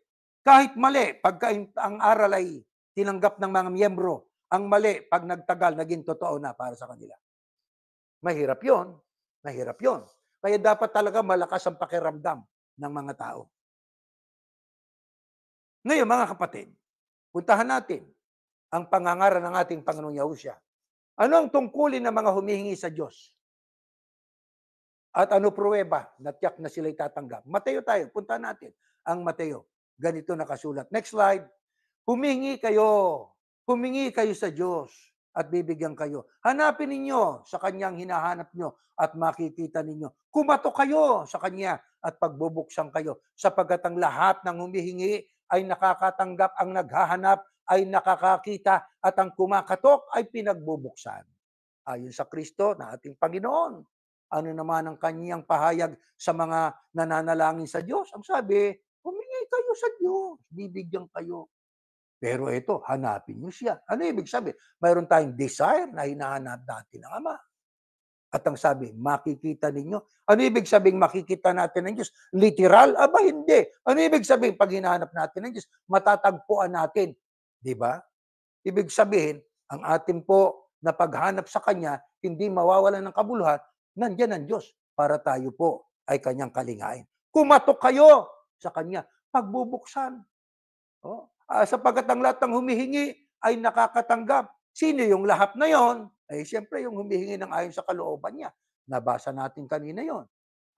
kahit mali, pagka ang aral ay tinanggap ng mga miyembro, ang mali, pag nagtagal, naging totoo na para sa kanila. Mahirap yon. Mahirap yon. Kaya dapat talaga malakas ang pakiramdam ng mga tao. Ngayon, mga kapatid, puntahan natin ang pangangaral ng ating Panginoong Yahushua. Ano ang tungkulin ng mga humihingi sa Diyos? At ano pruweba na tiyak na sila'y tatanggap? Mateo tayo, puntahan natin ang Mateo. Ganito nakasulat. Next slide. Humingi kayo sa Diyos at bibigyan kayo. Hanapin ninyo sa Kanyang hinahanap nyo at makikita ninyo. Kumatok kayo sa Kanya at pagbubuksan kayo, sapagkat ang lahat ng humihingi ay nakakatanggap, ang naghahanap ay nakakakita, at ang kumakatok ay pinagbubuksan. Ayon sa Kristo na ating Panginoon. Ano naman ang kanyang pahayag sa mga nananalangin sa Diyos? Ang sabi, humingi kayo sa Diyos, bibigyan kayo. Pero ito, hanapin niyo siya. Ano ibig sabihin? Mayroon tayong desire na hinahanap natin ng Ama. At ang sabi, makikita ninyo. Ano ibig sabihin makikita natin ng Diyos? Literal? Aba, hindi. Ano ibig sabihin pag hinahanap natin ng Diyos? Matatagpuan natin. Di ba? Ibig sabihin, ang atin po na paghanap sa Kanya, hindi mawawalan ng kabuluhan, nandiyan ang Diyos para tayo po ay Kanyang kalingain. Kumatok kayo sa Kanya, pagbubuksan. Oh, sapagkat ang lahat ng humihingi ay nakakatanggap. Sino yung lahat na yon? Eh, siyempre yung humihingi ng ayon sa kalooban niya. Nabasa natin kanina yon.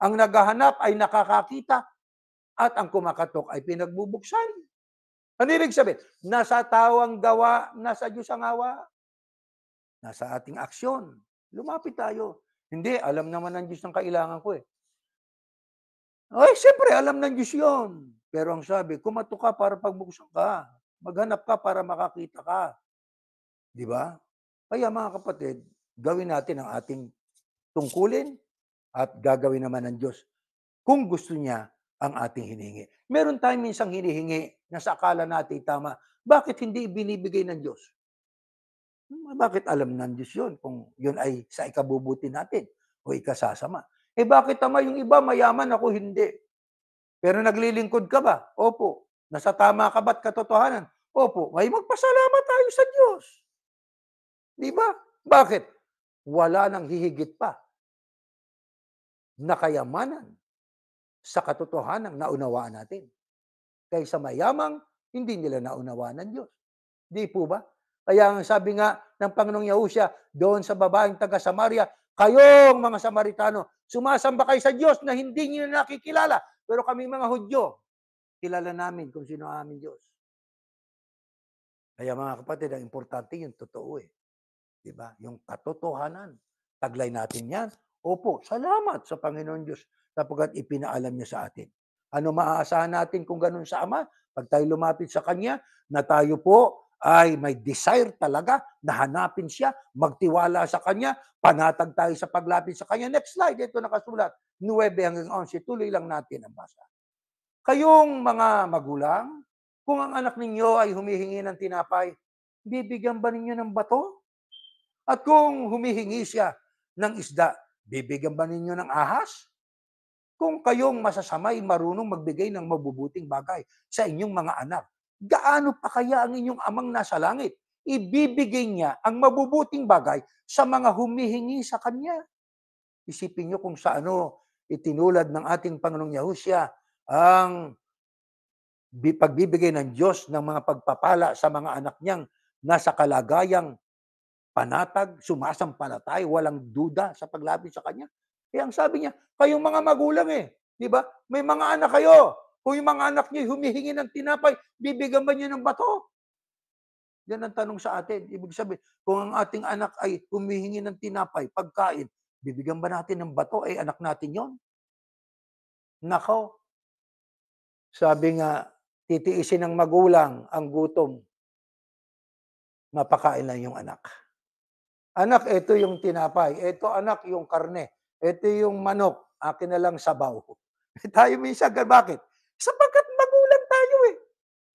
Ang naghahanap ay nakakakita at ang kumakatok ay pinagbubuksan. Ano ibig sabihin? Nasa tao ang gawa, nasa Diyos ang awa. Nasa ating aksyon. Lumapit tayo. Hindi, alam naman ng Diyos ang kailangan ko eh. Ay, siyempre, alam ng Diyos yun. Pero ang sabi, kumatok ka para pagbuksan ka. Maghanap ka para makakita ka. Di ba? Kaya mga kapatid, gawin natin ang ating tungkulin at gagawin naman ng Diyos kung gusto niya ang ating hinihingi. Meron tayong minsang hinihingi na sa akala natin tama. Bakit hindi binibigay ng Diyos? Bakit alam ng Diyos yun kung yun ay sa ikabubuti natin o ikasasama? Eh bakit tama yung iba mayaman, ako hindi? Pero naglilingkod ka ba? Opo. Nasa tama ka ba't katotohanan? Opo. May magpasalamat tayo sa Diyos. Di ba? Bakit? Wala nang hihigit pa na kayamanan sa katotohanan na naunawaan natin. Kaysa mayamang, hindi nila naunawaan ng Diyos. Di po ba? Kaya ang sabi nga ng Panginoong Yahusya doon sa babaeng taga Samaria, kayong mga Samaritano, sumasamba kayo sa Diyos na hindi niyo nakikilala. Pero kami mga Hudyo, kilala namin kung sino ang aming Diyos. Kaya mga kapatid, ang importante yung totoo eh. Diba? Yung katotohanan. Taglay natin yan. Opo, salamat sa Panginoon Diyos sapagkat ipinaalam niya sa atin. Ano maaasahan natin kung ganun sa Ama? Pag tayo lumapit sa Kanya, na tayo po ay may desire talaga na hanapin siya, magtiwala sa Kanya, panatag tayo sa paglapit sa Kanya. Next slide, ito nakasulat, 9 hanggang 11. Tuloy lang natin ang basa. Kayong mga magulang, kung ang anak ninyo ay humihingi ng tinapay, bibigyan ba ninyo ng bato? At kung humihingi siya ng isda, bibigyan ba ninyo ng ahas? Kung kayong masasamay, marunong magbigay ng mabubuting bagay sa inyong mga anak, gaano pa kaya ang inyong amang nasa langit? Ibibigay niya ang mabubuting bagay sa mga humihingi sa Kanya. Isipin niyo kung sa ano itinulad ng ating Panginoong Yahusya ang pagbibigay ng Diyos ng mga pagpapala sa mga anak niyang nasa kalagayang panatag, sumasampalatay, walang duda sa paglapit sa Kanya. Kaya ang sabi niya, kayong mga magulang di ba? May mga anak kayo. Kung yung mga anak niyo humihingi ng tinapay, bibigyan ba niyo ng bato? Yan ang tanong sa atin. Ibig sabihin, kung ang ating anak ay humihingi ng tinapay, pagkain, bibigyan ba natin ng bato? Eh, anak natin yon. Nako, sabi nga, titiisin ng magulang ang gutom, mapakain lang yung anak. Anak, ito yung tinapay. Ito anak, yung karne. Ito yung manok. Akin na lang sabaw. Tayo minsan, bakit? Sapagkat magulang tayo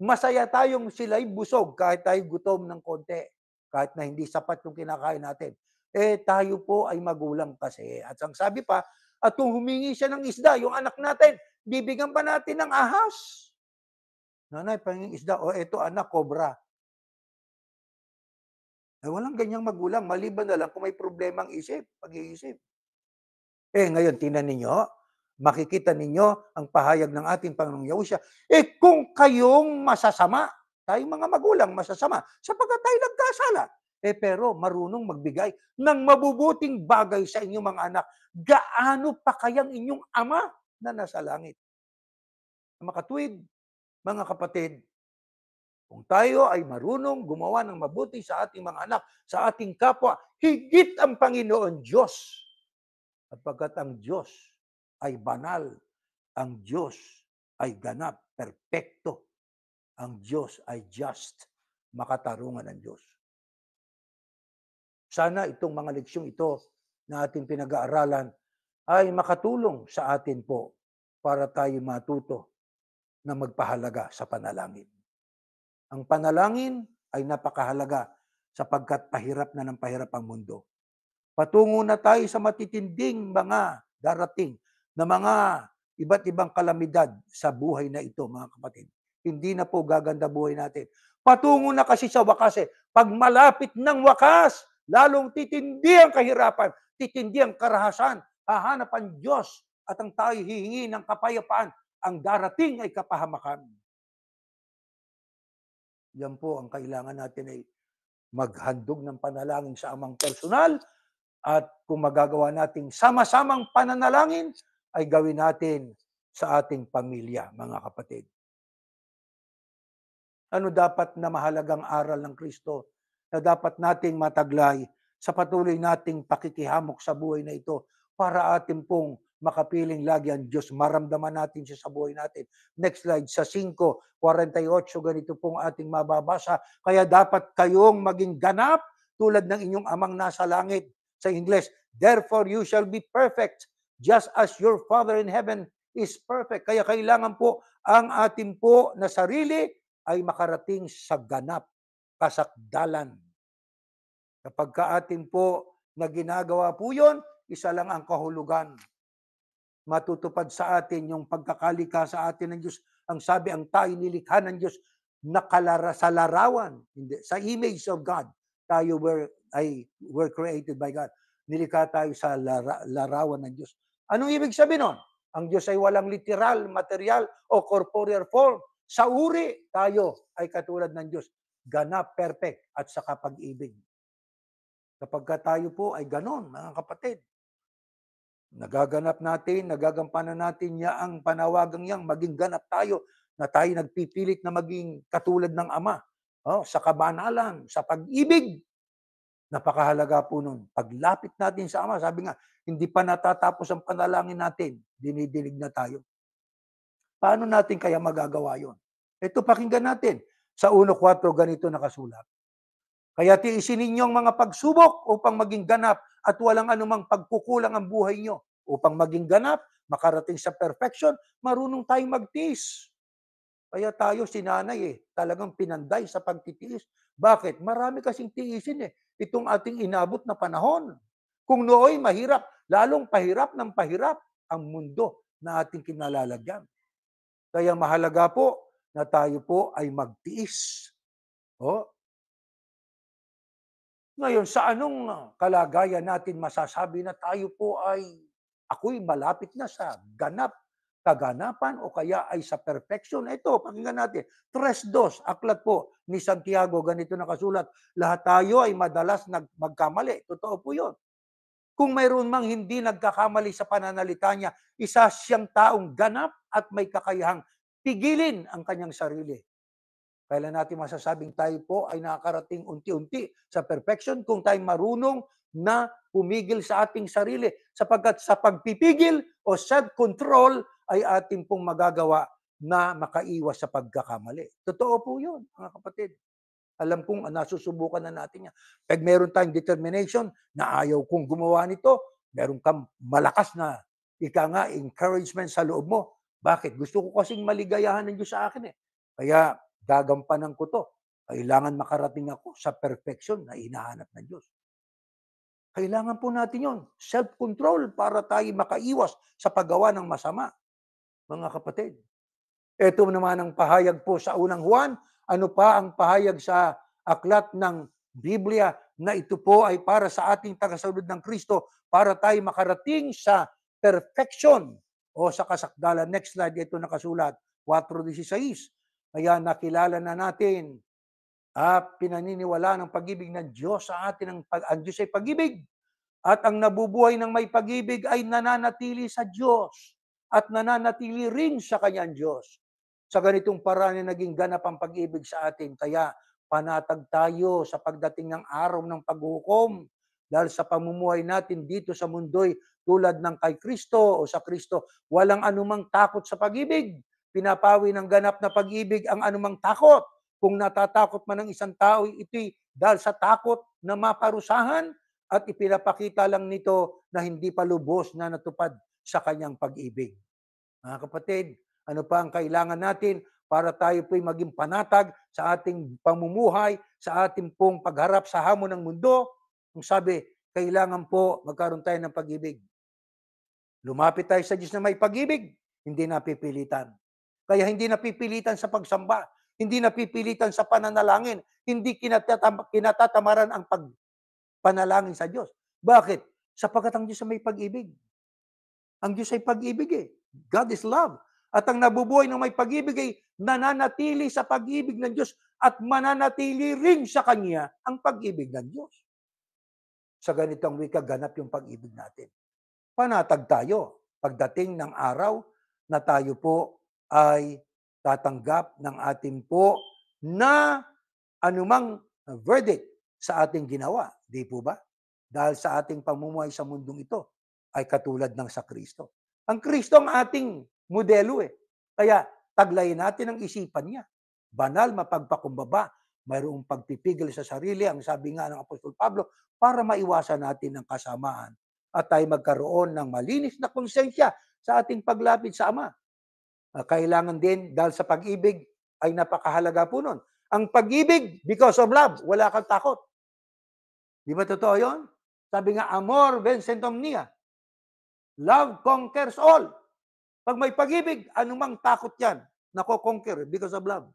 Masaya tayong sila'y busog kahit tayo gutom ng konti. Kahit na hindi sapat yung kinakain natin. Eh, tayo po ay magulang kasi. At ang sabi pa, at kung humingi siya ng isda, yung anak natin, bibigyan pa natin ng ahas. Nanay, panging isda. O, ito anak, kobra. Eh, walang ganyang magulang, maliban na lang kung may problema ang pag-iisip. Eh, ngayon, tingnan ninyo, makikita ninyo ang pahayag ng ating Panginoong Yahusya. Eh, kung kayong masasama, tayong mga magulang masasama, sapagkat tayo nagkasala. Eh, pero marunong magbigay ng mabubuting bagay sa inyong mga anak, gaano pa kayang inyong Ama na nasa langit? Makatuwid, mga kapatid, kung tayo ay marunong gumawa ng mabuti sa ating mga anak, sa ating kapwa, higit ang Panginoon Diyos. Sapagkat ang Diyos ay banal Ang Diyos ay ganap, perpekto. Ang Diyos ay just, makatarungan ang Diyos. Sana itong mga leksyong ito na ating pinag-aaralan ay makatulong sa atin po para tayo matuto na magpahalaga sa panalangin. Ang panalangin ay napakahalaga sapagkat pahirap na ng pahirap ang mundo. Patungo na tayo sa matitinding mga darating na mga iba't ibang kalamidad sa buhay na ito, mga kapatid. Hindi na po gaganda buhay natin. Patungo na kasi sa wakas eh. Pag malapit ng wakas, lalong titindi ang kahirapan, titindi ang karahasan, hahanap ang Diyos at ang tayo hihingi ng kapayapaan. Ang darating ay kapahamakan. Yan po ang kailangan natin ay maghandog ng panalangin sa amang personal at kung magagawa nating sama-samang pananalangin, ay gawin natin sa ating pamilya, mga kapatid. Ano dapat na mahalagang aral ng Kristo na dapat nating mataglay sa patuloy nating pakikihamok sa buhay na ito para atin pong makapiling lagi ang Diyos, maramdaman natin siya sa buhay natin. Next slide, sa 5:48, ganito pong ating mababasa. Kaya dapat kayong maging ganap tulad ng inyong amang nasa langit. Sa English, therefore you shall be perfect, just as your Father in heaven is perfect. Kaya kailangan po ang atin po na sarili ay makarating sa ganap, kasakdalan. Kapag atin po na ginagawa po yun, isa lang ang kahulugan. Matutupad sa atin yung pagkakalika sa atin ng Diyos. Ang sabi, ang tayo nilikha ng Diyos sa larawan, hindi, sa image of God. Tayo were created by God. Nilikha tayo sa larawan ng Diyos. Anong ibig sabihin nun? Ang Diyos ay walang literal, material, o corporeal form. Sa uri, tayo ay katulad ng Diyos. Ganap, perfect, at sa pag-ibig. Kapag tayo po ay ganon, mga kapatid, nagaganap natin, nagagampanan natin niya ang panawagang yang maging ganap tayo, na tayo nagpipilit na maging katulad ng Ama. Sa kabanalan, sa pag-ibig. Napakahalaga po nun. Paglapit natin sa Ama, sabi nga, hindi pa natatapos ang panalangin natin, dinidinig na tayo. Paano natin kaya magagawa yon? Ito, pakinggan natin. Sa 1:4, ganito nakasulat. Kaya tiisin ninyo ang mga pagsubok upang maging ganap at walang anumang pagkukulang ang buhay nyo. Upang maging ganap, makarating sa perfection, marunong tayong magtiis. Kaya tayo, sinanay talagang pinanday sa pagtitiis. Bakit? Marami kasing tiisin itong ating inabot na panahon. Kung nooy mahirap, lalong pahirap ng pahirap ang mundo na ating kinalalagyan. Kaya mahalaga po na tayo po ay magtiis. Ngayon, sa anong kalagayan natin masasabi na tayo po ako'y malapit na sa ganap, kaganapan o kaya ay sa perfection? Ito, pakinggan natin. 3:2, aklat po ni Santiago, ganito nakasulat. Lahat tayo ay madalas magkamali. Totoo po yun. Kung mayroon mang hindi nagkakamali sa pananalita niya, isa siyang taong ganap at may kakayahang pigilin ang kanyang sarili. Kailan natin masasabing tayo po ay nakakarating unti-unti sa perfection kung tayo marunong na pumigil sa ating sarili. Sapagkat sa pagpipigil o self-control ay ating pong magagawa na makaiwas sa pagkakamali. Totoo po yun, mga kapatid. Alam kong nasusubukan na natin yan. Pag meron tayong determination na ayaw kong gumawa nito, meron kang malakas na encouragement sa loob mo. Bakit? Gusto ko kasing maligayahan ng Diyos sa akin Kaya gagampanan ko to. Kailangan makarating ako sa perfection na hinahanap ng Diyos. Kailangan po natin yon, self-control para tayo makaiwas sa paggawa ng masama, mga kapatid. Ito naman ang pahayag po sa unang Juan. Ano pa ang pahayag sa aklat ng Biblia na ito po ay para sa ating tagasunod ng Kristo para tayo makarating sa perfection o sa kasakdalan. Next slide, ito nakasulat, 4:16. Kaya nakilala na natin pinaniniwala ng pag-ibig ng Diyos sa atin. Ang Diyos ay pag-ibig. At ang nabubuhay ng may pag-ibig ay nananatili sa Diyos at nananatili rin sa kanyang Diyos. Sa ganitong paraan na naging ganap ang pag-ibig sa atin. Kaya panatag tayo sa pagdating ng araw ng paghukom. Dahil sa pamumuhay natin dito sa mundo'y tulad ng kay Kristo o sa Kristo, walang anumang takot sa pag-ibig. Pinapawi ng ganap na pag-ibig ang anumang takot. Kung natatakot man ang isang tao, ito'y dahil sa takot na maparusahan at ipinapakita lang nito na hindi pa lubos na natupad sa kanyang pag-ibig. Mga kapatid, ano pa ang kailangan natin para tayo po'y maging panatag sa ating pamumuhay, sa ating pong pagharap sa hamon ng mundo? Kung sabi, kailangan po magkaroon tayo ng pag-ibig. Lumapit tayo sa Diyos na may pag-ibig, hindi napipilitan. Kaya hindi napipilitan sa pagsamba, hindi napipilitan sa pananalangin, hindi kinatatamaran ang pagpanalangin sa Diyos. Bakit? Sapagkat ang Diyos ay may pag-ibig. Ang Diyos ay pag-ibig eh. God is love. At ang nabubuhay ng may pag-ibig ay nananatili sa pag-ibig ng Diyos at mananatili rin sa Kanya ang pag-ibig ng Diyos. Sa ganitong wika, ganap yung pag-ibig natin. Panatag tayo pagdating ng araw na tayo po ay tatanggap ng ating po na anumang verdict sa ating ginawa. Di po ba? Dahil sa ating pamumuhay sa mundong ito ay katulad ng sa Kristo. Ang Kristo ang ating modelo eh. Kaya taglayin natin ang isipan niya. Banal, mapagpakumbaba, mayroong pagpipigil sa sarili, ang sabi nga ng Apostol Pablo, para maiwasan natin ang kasamaan at tayo magkaroon ng malinis na konsensya sa ating paglapit sa Ama. Kailangan din, dahil sa pag-ibig, ay napakahalaga po nun. Ang pag-ibig, because of love, wala kang takot. Di ba totoo yun? Sabi nga, amor vencet omnia. Love conquers all. Pag may pag-ibig, anumang takot yan, nako-conquer because of love.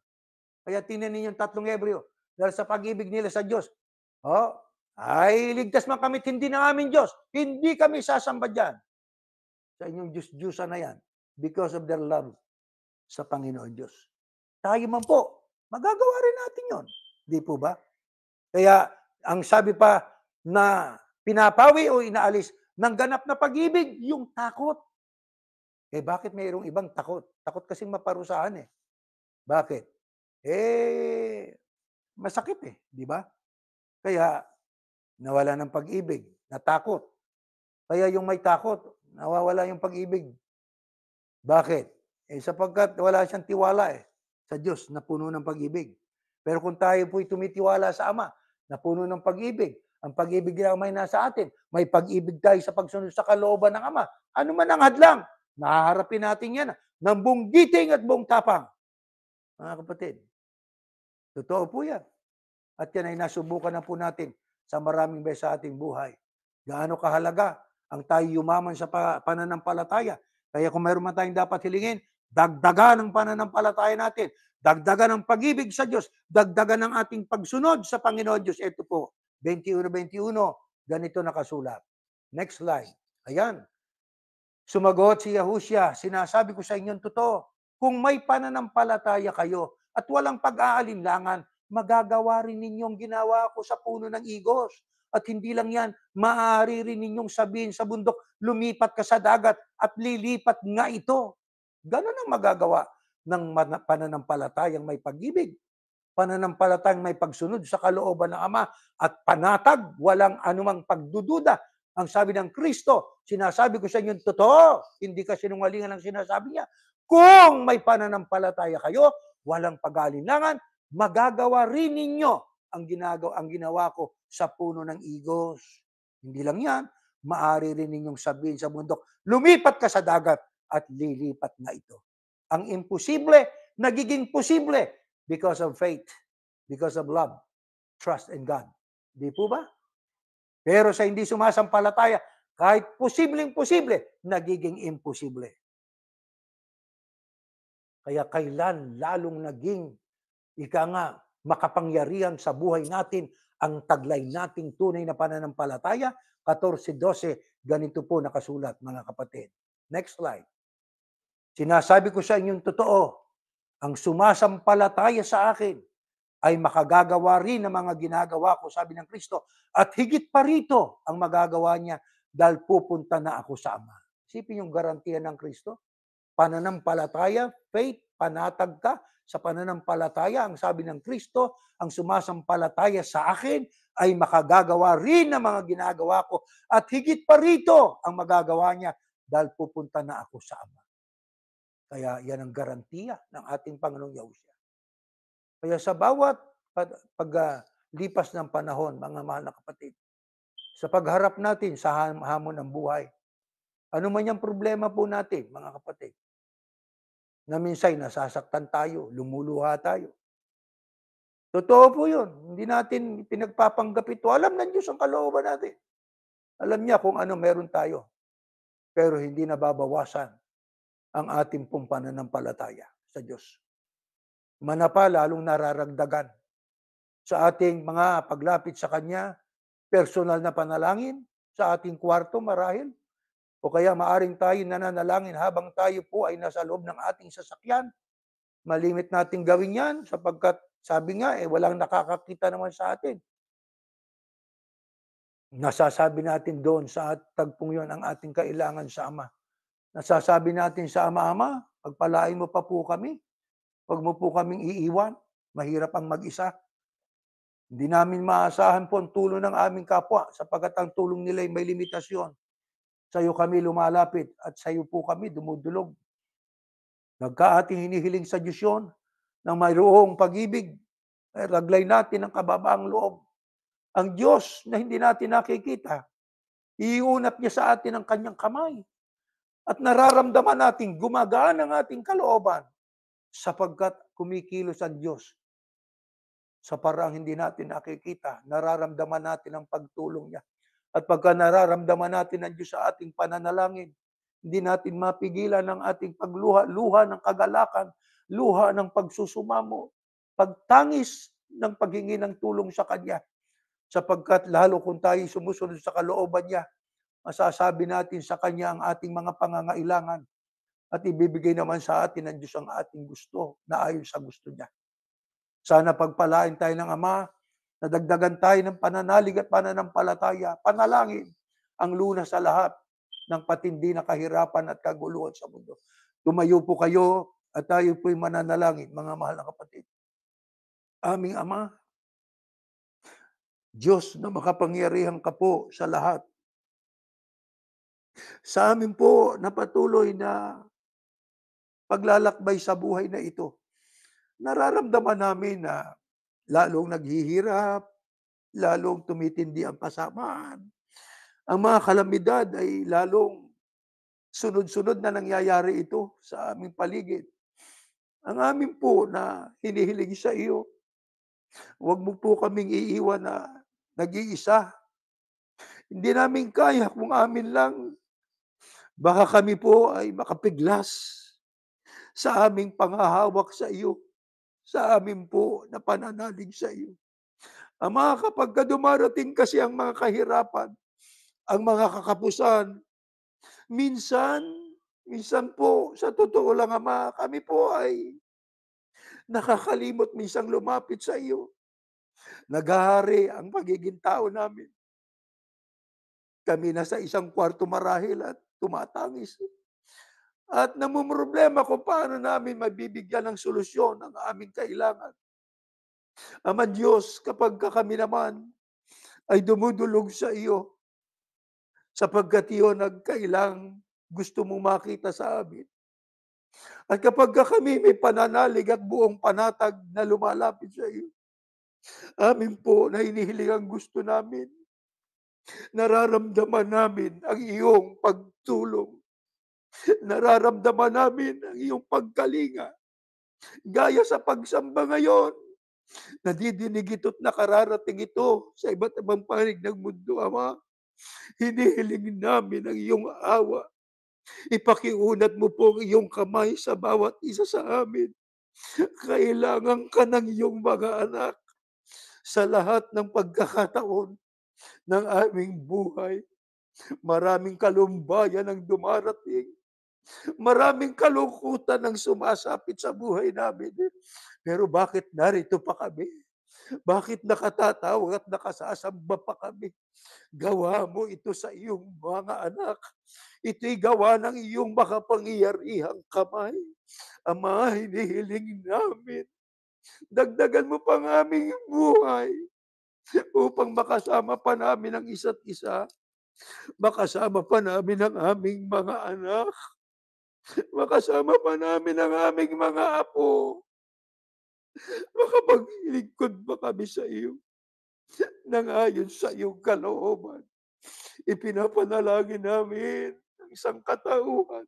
Kaya tingnan ninyo yung 3 Hebreo, dahil sa pag-ibig nila sa Diyos, ay ligtas man kami, hindi na amin Diyos. Hindi kami sasamba dyan. Sa inyong Diyos-Diyusan na yan, because of their love sa Panginoon Diyos. Tayo man po, magagawa rin natin yon. Di po ba? Kaya, ang sabi pa na pinapawi o inaalis ng ganap na pag-ibig, yung takot. Bakit mayroong ibang takot? Takot kasing maparusahan eh. Bakit? Masakit eh, di ba? Kaya, nawala ng pag-ibig, natakot. Kaya yung may takot, nawawala yung pag-ibig. Bakit? Sapagkat wala siyang tiwala sa Diyos na puno ng pag-ibig. Pero kung tayo po'y tumitiwala sa Ama na puno ng pag-ibig, ang pag-ibig na may nasa atin, may pag-ibig tayo sa pagsunod sa kalooban ng Ama. Ano man ang hadlang, nahaharapin natin yan ng buong giting at buong tapang. Mga kapatid, totoo po yan. At yan ay nasubukan na po natin sa maraming beses sa ating buhay. Gaano kahalaga ang tayo yumaman sa pananampalataya. Kaya kung mayroon man tayong dapat hilingin, dagdagan ang pananampalataya natin, dagdagan ang pag-ibig sa Diyos, dagdagan ang ating pagsunod sa Panginoon Diyos. Ito po, 21:21, ganito nakasulat. Next slide. Ayan. Sumagot si Yahushua, sinasabi ko sa inyong totoo, kung may pananampalataya kayo at walang pag-aalinlangan, magagawa rin ninyong ginawa ko sa puno ng igos. At hindi lang yan, maaari rin ninyong sabihin sa bundok, lumipat ka sa dagat at lilipat nga ito. Ganon ang magagawa ng pananampalatayang may pag-ibig. Pananampalatayang may pagsunod sa kalooban ng Ama at panatag, walang anumang pagdududa. Ang sabi ng Kristo, sinasabi ko sa inyo, totoo, hindi ka sinungalingan ang sinasabi niya. Kung may pananampalataya kayo, walang pag-aalinlangan, magagawa rin ninyo ang ginawa ko sa puno ng igos. Hindi lang yan, maaari rin ninyong sabihin sa bundok, lumipat ka sa dagat at lilipat na ito. Ang imposible, nagiging posible because of faith, because of love, trust in God. Di po ba? Pero sa hindi sumasampalataya, kahit posibleng-posible, nagiging imposible. Kaya kailan lalong naging, makapangyarihan sa buhay natin ang taglay nating tunay na pananampalataya? 14:12, ganito po nakasulat, mga kapatid. Next slide. Sinasabi ko sa inyong totoo, ang sumasampalataya sa akin ay makagagawa rin ng mga ginagawa ko, sabi ng Kristo, at higit pa rito ang magagawa niya dahil pupunta na ako sa Ama. Isipin yung garantiya ng Kristo. Pananampalataya, faith, panatag ka sa pananampalataya. Ang sabi ng Kristo, ang sumasampalataya sa akin ay makagagawa rin ng mga ginagawa ko at higit pa rito ang magagawa niya dahil pupunta na ako sa Ama. Kaya yan ang garantiya ng ating Panginoong Yahushua. Kaya sa bawat paglipas ng panahon, mga mahal na kapatid, sa pagharap natin sa hamon ng buhay, ano man yung problema po natin, mga kapatid, na minsan nasasaktan tayo, lumuluha tayo. Totoo po yun. Hindi natin pinagpapanggap ito. Alam ng Diyos ang kalooban natin. Alam niya kung ano meron tayo. Pero hindi nababawasan ang ating pong pananampalataya sa Diyos. Manapa lalong nararagdagan sa ating mga paglapit sa Kanya, personal na panalangin, sa ating kwarto marahil, o kaya maaring tayo nananalangin habang tayo po ay nasa loob ng ating sasakyan. Malimit nating gawin yan sapagkat sabi nga, walang nakakakita naman sa atin. Nasasabi natin doon sa tagpong yun ang ating kailangan sa Ama. Nasasabi natin sa Ama, Ama, pagpalain mo pa po kami. Huwag mo po kaming iiwan. Mahirap ang mag-isa. Hindi namin maasahan po ang tulong ng aming kapwa sapagkat ang tulong nila ay may limitasyon. Sa iyo kami lumalapit at sa iyo po kami dumudulog. Nagkaating hinihiling sa Diyos yun na mayroong pag-ibig. Raglay natin ang kababaang loob. Ang Diyos na hindi natin nakikita, iunat niya sa atin ang kanyang kamay. At nararamdaman natin gumagaan ang ating kalooban sapagkat kumikilos ang Diyos sa paraang hindi natin nakikita. Nararamdaman natin ang pagtulong niya. At pagka nararamdaman natin ang Diyos sa ating pananalangin, hindi natin mapigilan ang ating pagluha, luha ng kagalakan, luha ng pagsusumamo, pagtangis ng paghingi ng tulong sa Kanya. Sapagkat lalo kung tayo sumusunod sa kalooban niya, masasabi natin sa Kanya ang ating mga pangangailangan at ibibigay naman sa atin ng Diyos ang ating gusto na ayon sa gusto niya. Sana pagpalain tayo ng Ama, nadagdagan tayo ng pananalig at pananampalataya, panalangin ang lunas sa lahat ng patindi na kahirapan at kaguluhan sa mundo. Tumayo po kayo at tayo po'y mananalangin, mga mahal na kapatid. Aming Ama, Diyos na makapangyarihan ka po sa lahat. Sa amin po na patuloy na paglalakbay sa buhay na ito, nararamdaman namin na lalong naghihirap, lalong tumitindi ang kasamaan. Ang mga kalamidad ay lalong sunod-sunod na nangyayari ito sa aming paligid. Ang amin po na hinihiling sa iyo, huwag mo po kaming iiwan na nag-iisa. Hindi namin kaya kung amin lang. Baka kami po ay makapiglas sa aming panghahawak sa iyo, sa amin po na pananalig sa iyo. Ama, kapag dumarating kasi ang mga kahirapan, ang mga kakapusan, minsan po, sa totoo lang, Ama, kami po ay nakakalimot minsang lumapit sa iyo. Naghahari ang pagiging tao namin. Kami nasa isang kwarto marahil at tumatangis. At namumroblema kung paano namin mabibigyan ng solusyon ang aming kailangan. Ama Diyos, kapag kami naman ay dumudulog sa iyo, sapagkat iyon nagkailang gusto mong makita sa amin. At kapag kami may pananalig at buong panatag na lumalapit sa iyo, amin po na hinihiling ang gusto namin. Nararamdaman namin ang iyong pagtulong. Nararamdaman namin ang iyong pagkalinga. Gaya sa pagsamba ngayon, nadidinig ito't nakararating ito sa iba't ibang panig ng mundo, Ama. Hinihiling namin ang iyong awa. Ipakiunat mo po ang iyong kamay sa bawat isa sa amin. Kailangan ka ng iyong mga anak sa lahat ng pagkakataon ng aming buhay. Maraming kalumbayan ang dumarating. Maraming kalungkutan ang sumasapit sa buhay namin. Pero bakit narito pa kami? Bakit nakatatawag at nakasasamba pa kami? Gawa mo ito sa iyong mga anak. Ito'y gawa ng iyong makapangyarihang kamay. Ama, hinihiling namin, dagdagan mo pa ang aming buhay upang makasama pa namin ang isa't isa, makasama pa namin ang aming mga anak, makasama pa namin ang aming mga apo, makapaglingkod pa kami sa iyo nang ayon sa iyong kalooban. Ipinapanalangin namin ang isang katauhan.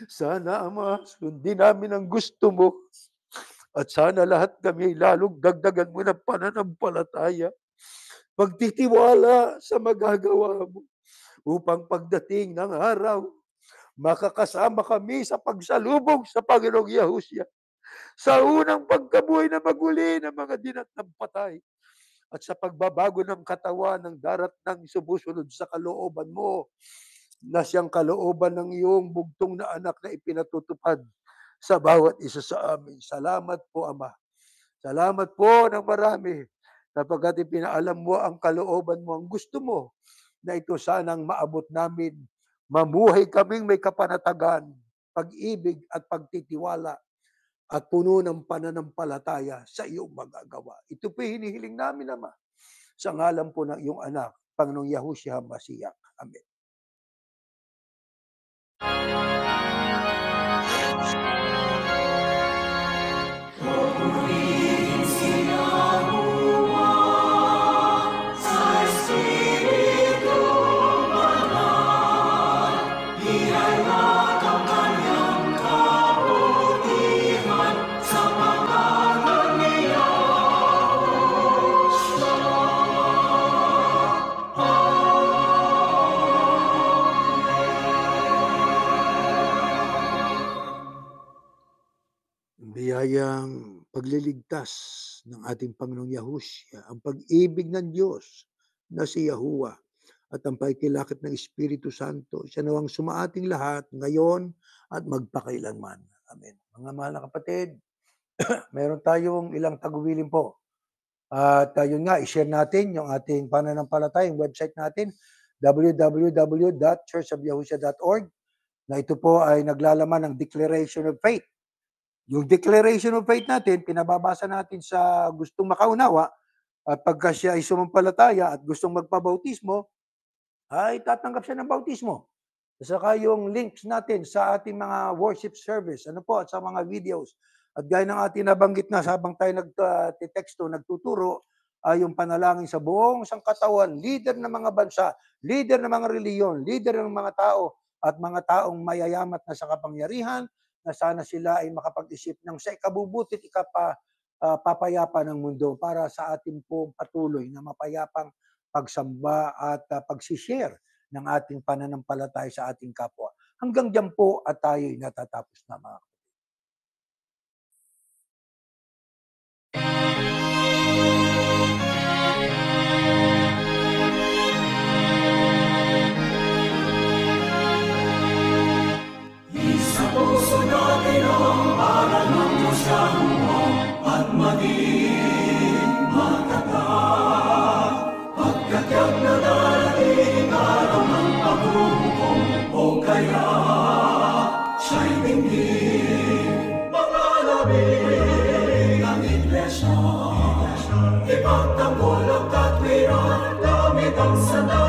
Sana, Ama, sundin namin ang gusto mo at sana lahat kami lalong dagdagan mo ng pananampalataya, pagtitiwala sa magagawa mo upang pagdating ng araw, makakasama kami sa pagsalubong sa Panginoong Yahushua sa unang pagkabuhay na maguli ng mga dinatnang patay at sa pagbabago ng katawan ng daratnang sumusunod sa kalooban mo na siyang kalooban ng iyong bugtong na anak na ipinatutupad sa bawat isa sa amin. Salamat po, Ama. Salamat po ng marami sapagkat ipinaalam mo ang kalooban mo, ang gusto mo na ito sanang maabot namin. Mamuhay kaming may kapanatagan, pag-ibig at pagtitiwala at puno ng pananampalataya sa iyong magagawa. Ito po hinihiling namin, Ama, sa ngalan po ng iyong anak, Panginoong Yahushua Masiyak. Amen. Biyayang pagliligtas ng ating Panginoong Yahushua, ang pag-ibig ng Diyos na si Yahuwah at ang paikilakip ng Espiritu Santo, siya nawang sumaating lahat ngayon at magpakailanman. Amen. Mga mahal na kapatid, meron tayong ilang tagubilin po. At yun nga, i-share natin yung ating pananampalataya, yung website natin, www.churchofyahushua.org, na ito po ay naglalaman ng Declaration of Faith. Yung Declaration of Faith natin, pinababasa natin sa gustong makaunawa at pagka siya ay sumampalataya at gustong magpabautismo, ay tatanggap siya ng bautismo. Saka yung links natin sa ating mga worship service, ano po, at sa mga videos. At gaya ng ating nabanggit na habang tayo nagtiteksto, nagtuturo, ay yung panalangin sa buong sangkatawan, leader ng mga bansa, leader ng mga reliyon, leader ng mga tao, at mga taong mayayamat na sa kapangyarihan, na sana sila ay makapag-isip ng sa ikabubuti at papayapa ng mundo para sa ating pong patuloy na mapayapang pagsamba at pagsishare ng ating pananampalataya sa ating kapwa. Hanggang diyan po at tayo'y natatapos na, mga kapatid. Sa puso natin ang aral ng Diyos Yahuwah at maging matatag. Pagkatyag na darating araw ng paghuhukom o kaya siya'y dinggin. Mga labing ang iglesia, ipagtanggol ang katwiran, gamit ang sandal.